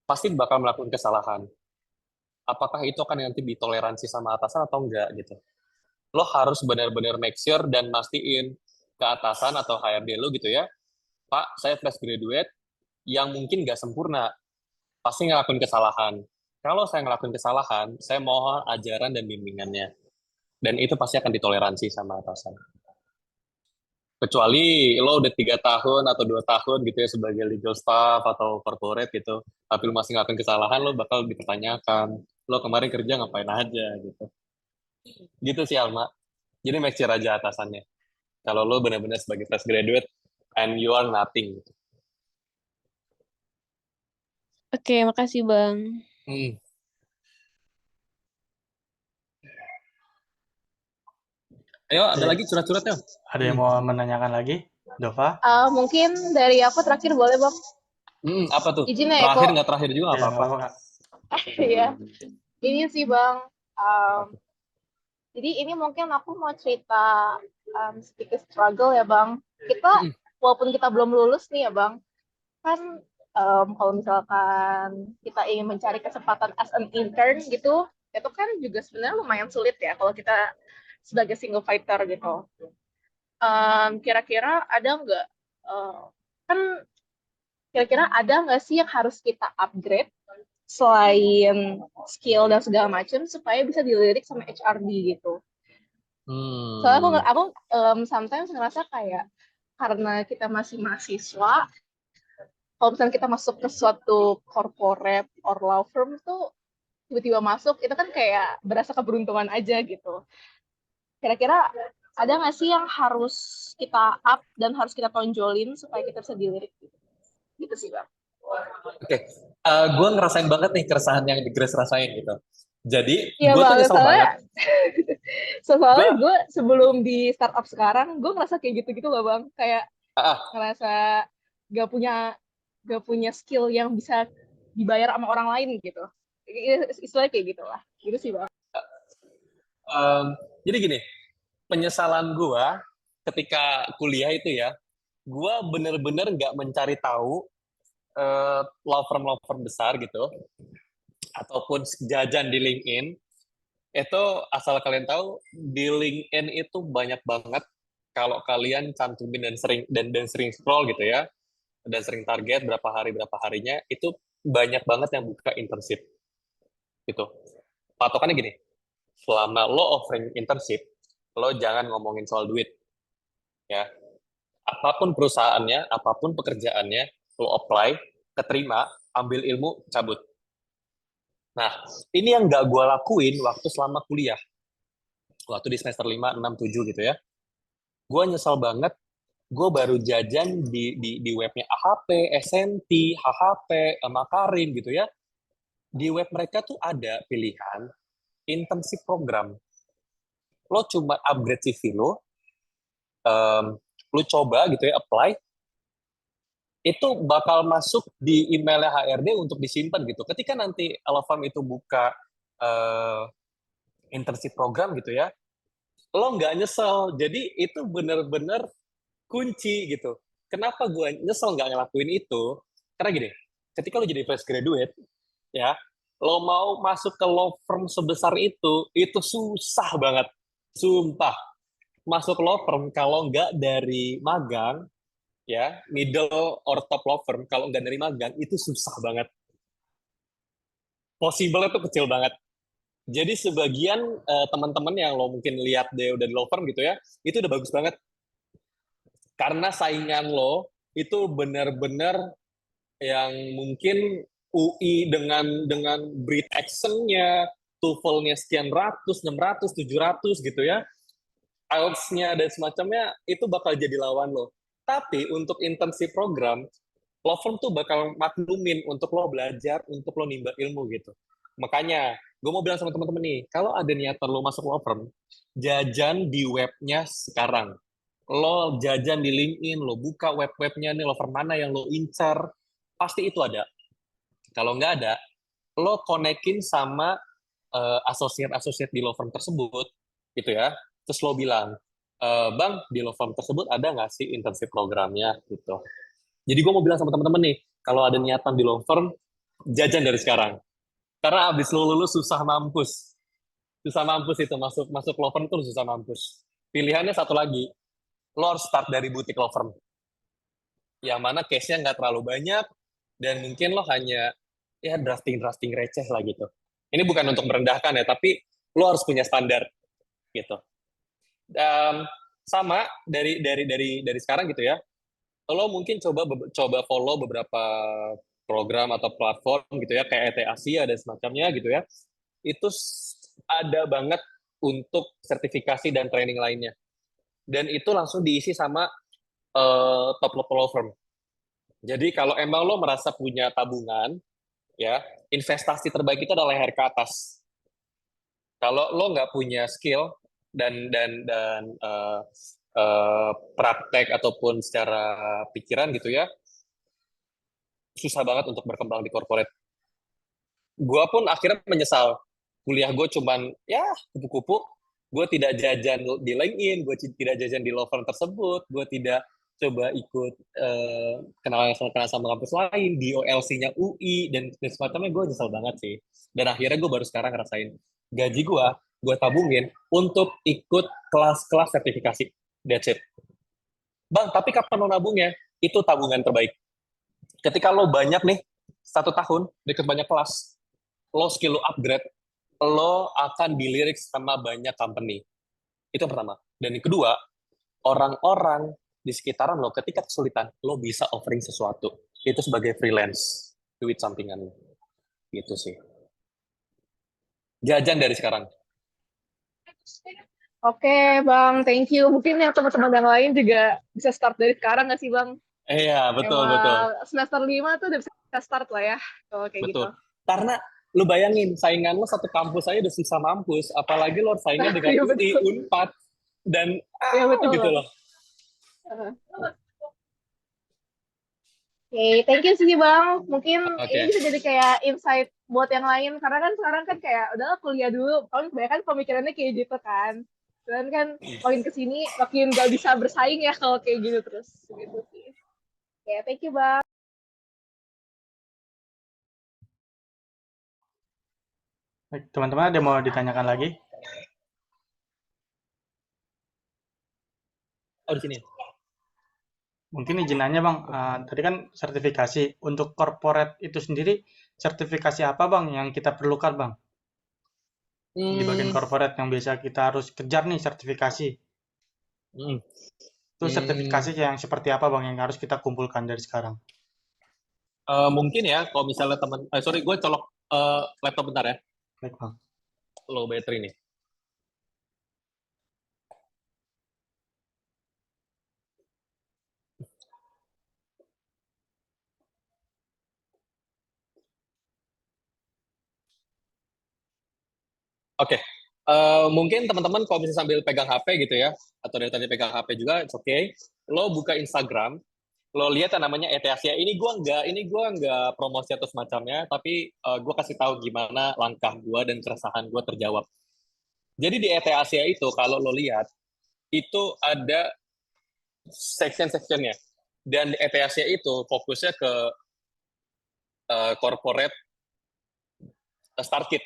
pasti bakal melakukan kesalahan. Apakah itu akan nanti ditoleransi sama atasan atau enggak gitu. Lo harus benar-benar make sure dan mastiin ke atasan atau HRD lo gitu ya, Pak, saya fresh graduate yang mungkin nggak sempurna, pasti ngelakuin kesalahan. Kalau saya ngelakuin kesalahan, saya mohon ajaran dan bimbingannya. Dan itu pasti akan ditoleransi sama atasan. Kecuali lo udah 3 tahun atau 2 tahun gitu ya sebagai legal staff atau corporate gitu, tapi lo masih ngelakuin kesalahan, lo bakal dipertanyakan. Lo kemarin kerja ngapain aja gitu. Gitu sih Alma. Jadi make sure aja atasannya. Kalau lo benar-benar sebagai fresh graduate and you are nothing. Oke, makasih Bang. Ayo, ada lagi curhat-curhatnya? Ada yang mau menanyakan lagi? Dova? Mungkin dari aku terakhir boleh bang? Apa tuh? Izin ya Terakhir Eko. nggak terakhir juga nggak Ya, apa-apa. nggak apa-apa, Kak. Iya. Ini sih bang. Jadi ini mungkin aku mau cerita sedikit struggle ya bang. Kita walaupun kita belum lulus nih ya bang, kan kalau misalkan kita ingin mencari kesempatan as an intern gitu, itu kan juga sebenarnya lumayan sulit ya kalau kita sebagai single fighter gitu. Kira-kira ada nggak? Kan kira-kira ada nggak sih yang harus kita upgrade selain skill dan segala macam supaya bisa dilirik sama HRD gitu? Soalnya aku sometimes ngerasa kayak karena kita masih mahasiswa, kalau misalnya kita masuk ke suatu corporate or law firm tuh tiba-tiba masuk, itu kan kayak berasa keberuntungan aja gitu. Kira-kira ada nggak sih yang harus kita up dan harus kita tonjolin supaya kita bisa dilirik gitu? Gitu sih bang. Oke. Gue ngerasain banget nih keresahan yang di Grace rasain gitu. Jadi, Iya gue tuh bang, nyesel banget. soalnya gue sebelum di startup sekarang, gue ngerasa kayak gitu-gitu loh bang. Kayak ngerasa gak punya skill yang bisa dibayar sama orang lain gitu. Istilahnya kayak gitu lah. Gitu sih bang. Jadi gini, penyesalan gue ketika kuliah itu ya, gue bener-bener nggak mencari tahu law firm besar gitu, ataupun jajan di LinkedIn. Itu asal kalian tahu, di LinkedIn itu banyak banget kalau kalian cantumin dan sering scroll gitu ya, dan sering target berapa harinya, itu banyak banget yang buka internship. gitu. Patokannya gini, selama lo offering internship, lo jangan ngomongin soal duit, ya. Apapun perusahaannya, apapun pekerjaannya, lo apply, keterima, ambil ilmu, cabut. Nah, ini yang nggak gue lakuin waktu selama kuliah. Waktu di semester 5, 6, 7 gitu ya. Gue nyesal banget, gue baru jajan di webnya AHP, SNT, HHP, Makarim gitu ya. Di web mereka tuh ada pilihan internship program. Lo cuma upgrade CV lo, lo coba gitu ya, apply, itu bakal masuk di emailnya HRD untuk disimpan gitu. Ketika nanti law firm itu buka internship program gitu ya, lo nggak nyesel. Jadi itu bener-bener kunci gitu. Kenapa gue nyesel nggak ngelakuin itu? Karena gini, ketika lo jadi fresh graduate, ya, lo mau masuk ke law firm sebesar itu susah banget. Sumpah. Masuk law firm kalau nggak dari magang, ya, middle or top law firm, kalau nggak dari magang, itu susah banget. Possible itu kecil banget. Jadi sebagian teman-teman yang lo mungkin lihat deh udah di law firm gitu ya, itu udah bagus banget. Karena saingan lo itu benar-benar yang mungkin UI dengan Brit accent-nya, TOEFL-nya sekian ratus, 600, 700 gitu ya, IELTS-nya dan semacamnya, itu bakal jadi lawan lo. Tapi untuk internship program, law firm tuh bakal maklumin untuk lo belajar, untuk lo nimba ilmu gitu. Makanya, gue mau bilang sama teman-teman nih, kalau ada niatan lo masuk law firm, jajan di webnya sekarang. Lo jajan di LinkedIn, lo buka web-webnya nih, law firm mana yang lo incar, pasti itu ada. Kalau nggak ada, lo konekin sama asosiat-asosiat di law firm tersebut, gitu ya. Terus lo bilang, Bang, di law firm tersebut ada nggak sih internship programnya, gitu. Jadi gue mau bilang sama teman-teman nih, kalau ada niatan di law firm, jajan dari sekarang. Karena abis lo lulus susah mampus. Susah mampus itu, masuk masuk law firm tuh susah mampus. Pilihannya satu lagi, lo harus start dari butik law firm. Yang mana case-nya nggak terlalu banyak, dan mungkin lo hanya ya drafting receh lah gitu. Ini bukan untuk merendahkan ya, tapi lo harus punya standar gitu. Sama dari sekarang gitu ya. Lo mungkin coba follow beberapa program atau platform gitu ya, kayak ET Asia dan semacamnya gitu ya. Itu ada banget untuk sertifikasi dan training lainnya. Dan itu langsung diisi sama top law firm. Jadi kalau emang lo merasa punya tabungan, ya, investasi terbaik itu adalah leher ke atas. Kalau lo nggak punya skill dan praktek ataupun secara pikiran gitu ya, susah banget untuk berkembang di corporate. Gue pun akhirnya menyesal. Kuliah gue cuman ya kupu-kupu. Gue tidak jajan di LinkedIn, gue tidak jajan di law firm tersebut, gue tidak coba ikut kenalan sama kampus lain di OLC-nya UI dan semacamnya. Gue nyesel banget sih. Dan akhirnya gue baru sekarang ngerasain gaji gue tabungin untuk ikut kelas-kelas sertifikasi. That's it. Bang, tapi kapan lo nabungnya? Itu tabungan terbaik. Ketika lo banyak nih, 1 tahun, deket banyak kelas, lo skill lo upgrade, lo akan dilirik sama banyak company. Itu yang pertama. Dan yang kedua, orang-orang di sekitaran lo ketika kesulitan, lo bisa offering sesuatu. Itu sebagai freelance, duit sampingan. Gitu sih. Jajan dari sekarang. Oke, Bang, thank you. Mungkin yang teman-teman yang lain juga bisa start dari sekarang nggak sih, Bang? Iya, betul. Semester 5 tuh udah bisa start lah ya, kalau kayak Betul. gitu. Karena lu bayangin, saingan lo satu kampus aja udah susah mampus, apalagi lo saingan dengan Iya, UI, betul. Unpad, dan Iya, betul. gitu loh. Oke, thank you sih Bang. Mungkin Oke. ini bisa jadi kayak insight buat yang lain. Karena kan sekarang kan kayak udahlah kuliah dulu. Kalau kebanyakan pemikirannya kayak gitu kan. Dan kan makin kesini makin gak bisa bersaing ya kalau kayak gitu terus. Gitu sih. Oke, thank you Bang. Baik, teman-teman ada mau ditanyakan lagi? Oh, di sini. Mungkin izin nanya Bang, tadi kan sertifikasi. Untuk corporate itu sendiri, sertifikasi apa Bang yang kita perlukan Bang? di bagian Hmm, corporate yang biasa kita harus kejar nih sertifikasi. hmm, Itu hmm. sertifikasi yang seperti apa Bang yang harus kita kumpulkan dari sekarang? Mungkin ya, kalau misalnya sorry, gue colok laptop bentar ya, Baik Bang. low battery nih. Oke, mungkin teman-teman kalau bisa sambil pegang HP gitu ya, atau dari tadi pegang HP juga, it's okay. Lo buka Instagram, lo lihat yang namanya ET Asia. Ini gua nggak promosi atau semacamnya, tapi gue kasih tahu gimana langkah gue dan keresahan gue terjawab. Jadi di ET Asia itu kalau lo lihat itu ada section-sectionnya, dan di ET Asia itu fokusnya ke corporate start kit.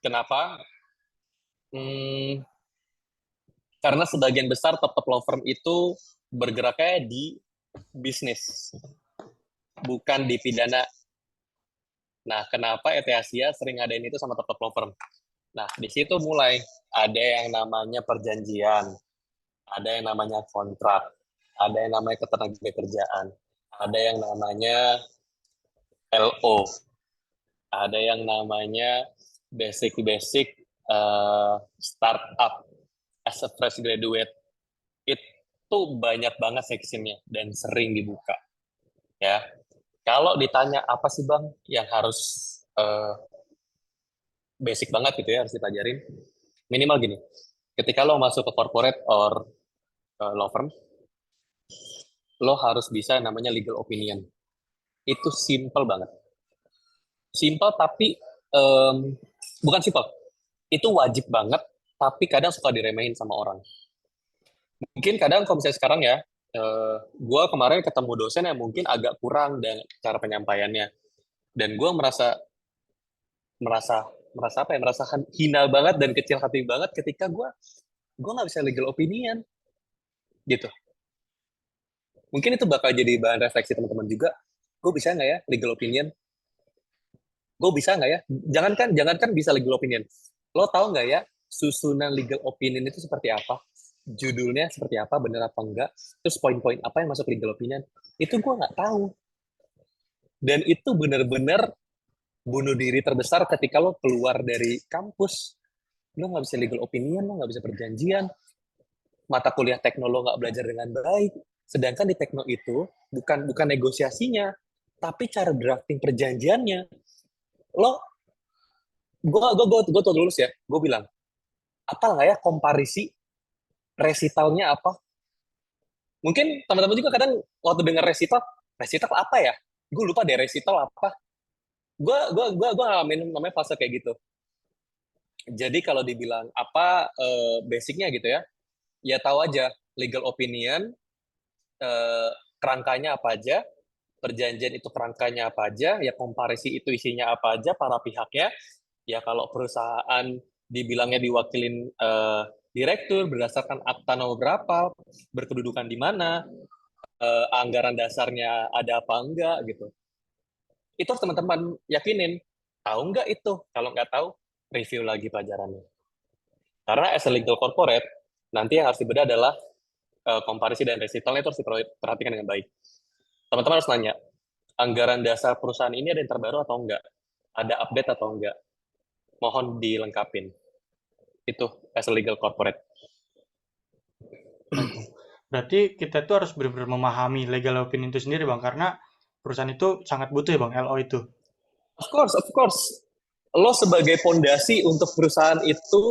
Kenapa? Hmm, karena sebagian besar top-top law firm itu bergeraknya di bisnis, bukan di pidana. Nah, kenapa ET Asia sering ngadain itu sama top-top law firm? Nah, di situ mulai ada yang namanya perjanjian, ada yang namanya kontrak, ada yang namanya ketenagakerjaan, ada yang namanya LO, ada yang namanya basic-basic startup as a fresh graduate. Itu banyak banget seksinya dan sering dibuka. Ya, kalau ditanya apa sih Bang yang harus basic banget gitu ya harus dipelajarin, minimal gini. Ketika lo masuk ke corporate or law firm, lo harus bisa yang namanya legal opinion. Itu simple banget. Simple tapi bukan simple. Itu wajib banget, tapi kadang suka diremehin sama orang. Mungkin kadang kalau misalnya sekarang ya, gue kemarin ketemu dosen yang mungkin agak kurang dan cara penyampaiannya, dan gue merasa merasa merasa apa ya, merasa hina banget dan kecil hati banget ketika gue nggak bisa legal opinion gitu. Mungkin itu bakal jadi bahan refleksi teman-teman juga. Gue bisa nggak ya legal opinion? Gue bisa nggak ya? Jangankan bisa legal opinion. Lo tahu nggak ya susunan legal opinion itu seperti apa? Judulnya seperti apa? Bener apa enggak? Terus poin-poin apa yang masuk legal opinion? Itu gue nggak tahu. Dan itu bener-bener bunuh diri terbesar ketika lo keluar dari kampus. Lo nggak bisa legal opinion, lo nggak bisa perjanjian, mata kuliah tekno lo nggak belajar dengan baik. Sedangkan di tekno itu bukan negosiasinya, tapi cara drafting perjanjiannya. Lo, gue tuh lulus ya, gue bilang, apa nggak ya komparisi resitalnya apa? Mungkin teman-teman juga kadang waktu dengar resital apa ya? Gue lupa deh resital apa. Gue ngalamin namanya fase kayak gitu. Jadi kalau dibilang apa basicnya gitu ya, ya tahu aja legal opinion, kerangkanya apa aja, perjanjian itu kerangkanya apa aja, ya komparisi itu isinya apa aja, para pihaknya, ya kalau perusahaan dibilangnya diwakilin direktur berdasarkan akta nomor berapa, berkedudukan di mana, anggaran dasarnya ada apa enggak gitu. Itu harus teman-teman yakinin. Tahu nggak itu? Kalau nggak tahu, review lagi pelajarannya. Karena as a legal corporate, nanti yang harus dibedah adalah komparisi dan resitalnya itu harus diperhatikan dengan baik. Teman-teman harus nanya, anggaran dasar perusahaan ini ada yang terbaru atau enggak? Ada update atau enggak? Mohon dilengkapin. Itu as a legal corporate. Baik, Bang. Berarti kita tuh harus benar-benar memahami legal opinion itu sendiri Bang karena perusahaan itu sangat butuh ya Bang LO itu. Of course, of course. Lo sebagai fondasi untuk perusahaan itu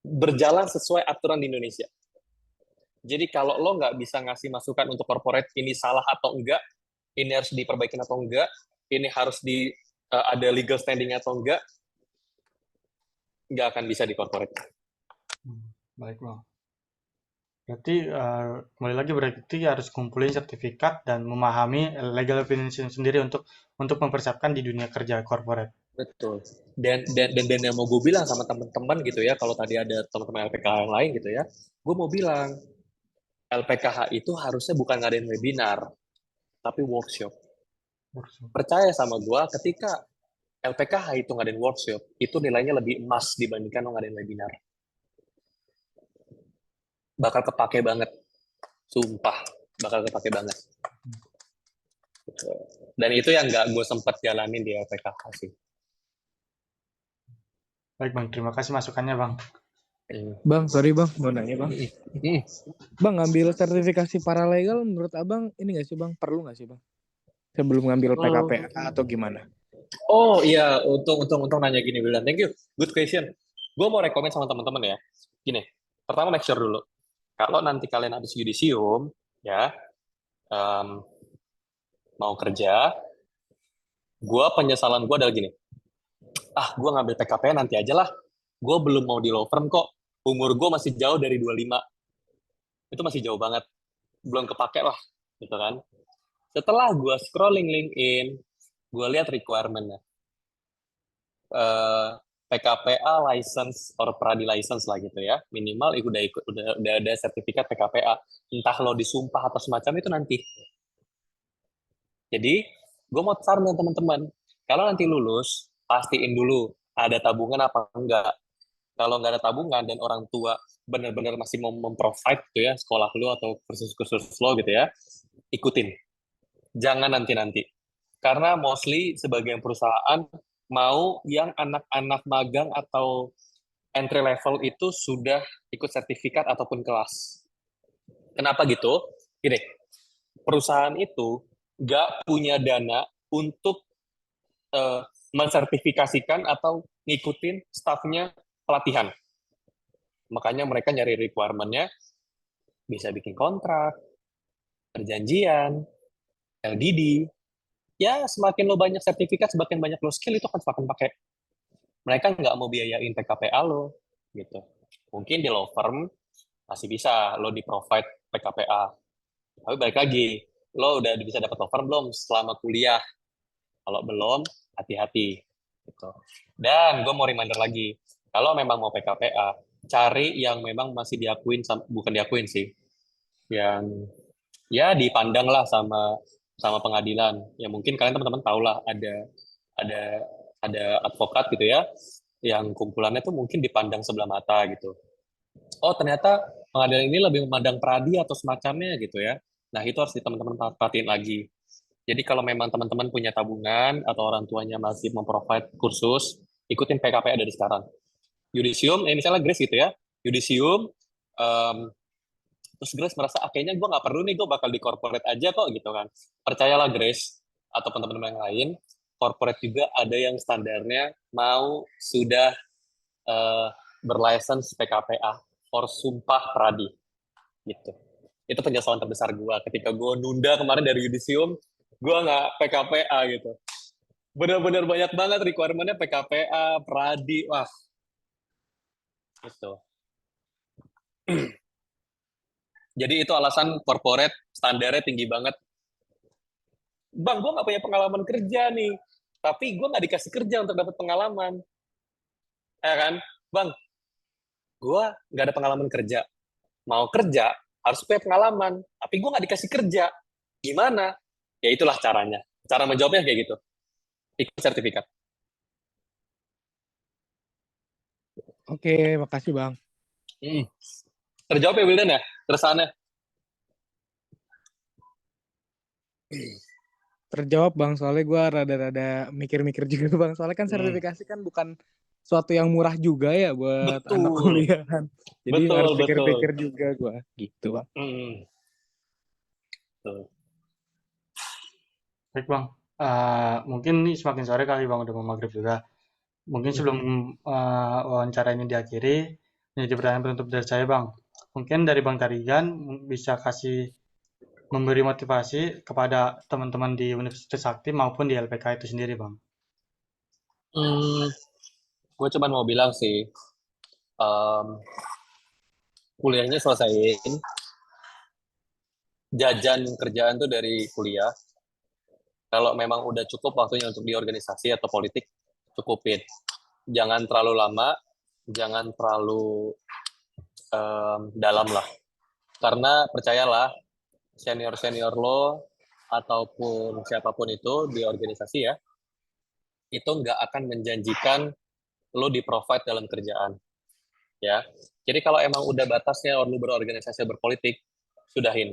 berjalan sesuai aturan di Indonesia. Jadi kalau lo nggak bisa ngasih masukan untuk corporate ini salah atau enggak, ini harus diperbaiki atau enggak, ini harus ada legal standing atau enggak, nggak akan bisa di corporate. Baik Bang. Berarti kembali lagi berarti harus kumpulin sertifikat dan memahami legal opinion sendiri untuk mempersiapkan di dunia kerja corporate. Betul. Dan yang mau gue bilang sama teman-teman gitu ya, kalau tadi ada teman-teman LPKH yang lain gitu ya, gue mau bilang LPKH itu harusnya bukan ngadain webinar, tapi workshop. Percaya sama gue, ketika LPKH itu ngadain workshop, itu nilainya lebih emas dibandingkan lo ngadain webinar. Bakal kepake banget. Sumpah, bakal kepake banget. Dan itu yang nggak gue sempet jalanin di LPKH sih. Baik Bang, terima kasih masukannya Bang. Bang, sorry Bang, mau nanya Bang. Bang, ngambil sertifikasi paralegal menurut Abang ini nggak sih Bang? Perlu nggak sih Bang? Sebelum ngambil PKPA atau gimana? Oh iya, untung nanya gini Wildan. Thank you, good question. Gue mau rekomend sama teman-teman ya. Gini, pertama make sure dulu. Kalau nanti kalian habis yudisium, ya, mau kerja, penyesalan gue adalah gini. Gue ngambil PKPN nanti aja lah. Gue belum mau di law firm kok. Umur gue masih jauh dari 25. Itu masih jauh banget. Belum kepake lah, gitu kan. Setelah gue scrolling LinkedIn, gue lihat requirement-nya. PKPA license or pradi license lah gitu ya. Minimal udah ada sertifikat PKPA. Entah lo disumpah atau semacam itu nanti. Jadi, gue mau saran teman-teman. Kalau nanti lulus, pastiin dulu ada tabungan apa enggak. Kalau nggak ada tabungan dan orang tua benar-benar masih mau memprovide gitu ya, sekolah lo atau kursus-kursus lo gitu ya, ikutin. Jangan nanti-nanti. Karena mostly sebagian perusahaan mau yang anak-anak magang atau entry level itu sudah ikut sertifikat ataupun kelas. Kenapa gitu? Gini, perusahaan itu nggak punya dana untuk mensertifikasikan atau ngikutin staffnya pelatihan. Makanya mereka nyari requirement-nya bisa bikin kontrak, perjanjian, LDD. Ya, semakin lo banyak sertifikat, semakin banyak lo skill, itu akan semakin pakai. Mereka nggak mau biayain PKPA lo, gitu. Mungkin di law firm masih bisa lo di-provide PKPA. Tapi balik lagi, lo udah bisa dapat law firm belum selama kuliah? Kalau belum, hati-hati. Gitu. Dan gue mau reminder lagi, kalau memang mau PKPA, cari yang memang masih diakuin, bukan diakuin sih, yang ya dipandang lah sama pengadilan. Ya mungkin kalian teman-teman tahu lah ada ada advokat gitu ya, yang kumpulannya tuh mungkin dipandang sebelah mata gitu. Oh ternyata pengadilan ini lebih memandang pradi atau semacamnya gitu ya. Nah itu harus teman-teman perhatiin lagi. Jadi kalau memang teman-teman punya tabungan atau orang tuanya masih memprovide kursus, ikutin PKPA dari sekarang. Yudisium, misalnya Grace gitu ya, Yudisium, terus Grace merasa, kayaknya gue nggak perlu nih, gue bakal di corporate aja kok gitu kan. Percayalah Grace, atau teman-teman yang lain, corporate juga ada yang standarnya mau sudah berlicense PKPA for sumpah pradi gitu. Itu penyesalan terbesar gue ketika gue nunda kemarin dari Yudisium, gue nggak PKPA gitu. Bener-bener banyak banget requirement-nya PKPA, pradi, wah. Gitu. Jadi itu alasan corporate standarnya tinggi banget. Bang, gue nggak punya pengalaman kerja nih. Tapi gue nggak dikasih kerja untuk dapat pengalaman. Ya kan? Bang, gue nggak ada pengalaman kerja. Mau kerja, harus punya pengalaman. Tapi gue nggak dikasih kerja. Gimana? Ya itulah caranya. Cara menjawabnya kayak gitu. Ikut sertifikat. Oke, makasih Bang. Terjawab ya Wildan ya? Keresahannya? Terjawab Bang, soalnya gue rada-rada mikir-mikir juga Bang. Soalnya kan sertifikasi kan bukan suatu yang murah juga ya buat anak kuliah kan. Jadi harus pikir-pikir juga gue gitu Bang. Baik Bang, mungkin ini semakin sore kali Bang, udah mau maghrib juga. Mungkin sebelum wawancara ini diakhiri, menjadi pertanyaan penutup dari saya Bang. Mungkin dari Bang Tarigan bisa memberi motivasi kepada teman-teman di Universitas Sakti maupun di LPK itu sendiri Bang. Gue cuma mau bilang sih, kuliahnya selesaiin, jajan kerjaan tuh dari kuliah. Kalau memang udah cukup waktunya untuk di organisasi atau politik, cukupin. Jangan terlalu lama, jangan terlalu dalam lah. Karena percayalah, senior-senior lo ataupun siapapun itu di organisasi ya, itu nggak akan menjanjikan lo di-provide dalam kerjaan. Ya, jadi kalau emang udah batasnya lo berorganisasi berpolitik, sudahin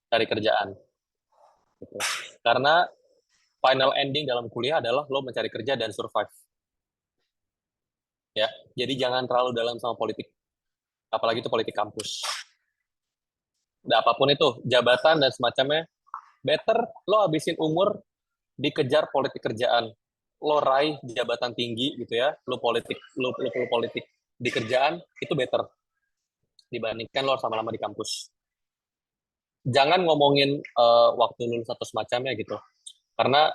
cari kerjaan. Gitu. Karena final ending dalam kuliah adalah lo mencari kerja dan survive. Ya, jadi jangan terlalu dalam sama politik, apalagi itu politik kampus. Nah, apapun itu, jabatan dan semacamnya, better lo habisin umur dikejar politik kerjaan. Lo raih jabatan tinggi gitu ya, lo politik di kerjaan itu better dibandingkan lo harus lama-lama di kampus. Jangan ngomongin waktu lulus atau semacamnya gitu, karena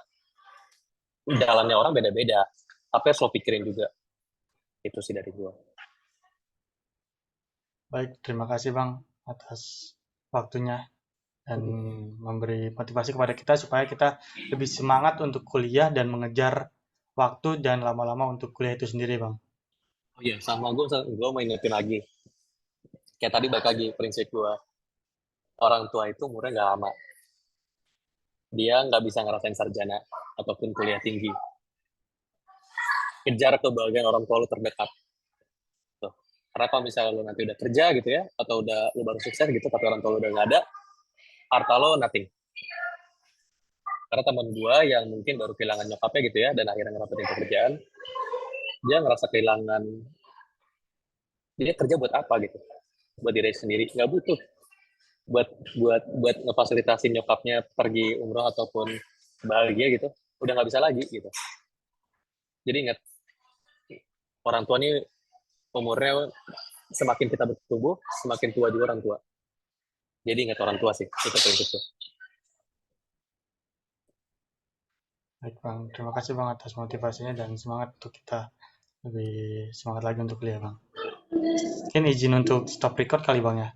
jalannya orang beda-beda. Tapi harus lo pikirin juga. Itu sih dari gue. Baik, terima kasih Bang atas waktunya dan memberi motivasi kepada kita supaya kita lebih semangat untuk kuliah dan mengejar waktu dan lama-lama untuk kuliah itu sendiri, Bang. Oh iya, sama gue mau ingetin lagi. Kayak tadi balik lagi prinsip gue. Orang tua itu umurnya nggak lama. Dia nggak bisa ngerasain sarjana ataupun kuliah tinggi. Kejar kebahagiaan orang tua lu terdekat. Tuh. Karena kalau misalnya lu nanti udah kerja gitu ya, atau udah lu baru sukses gitu, tapi orang tua lu udah nggak ada, harta lo nothing. Karena teman gue yang mungkin baru kehilangan nyokapnya gitu ya, dan akhirnya ngedapetin pekerjaan, dia ngerasa kehilangan, dia kerja buat apa gitu? Buat diri sendiri, nggak butuh. Buat ngefasilitasin nyokapnya pergi umroh ataupun bahagia gitu, udah nggak bisa lagi gitu. Jadi ingat, orang tua ini umurnya semakin kita bertumbuh, semakin tua juga orang tua. Jadi ingat orang tua sih, itu prinsip tuh. Baik Bang, terima kasih Bang atas motivasinya dan semangat untuk kita lebih semangat lagi untuk kuliah Bang. Mungkin izin untuk stop record kali Bang ya.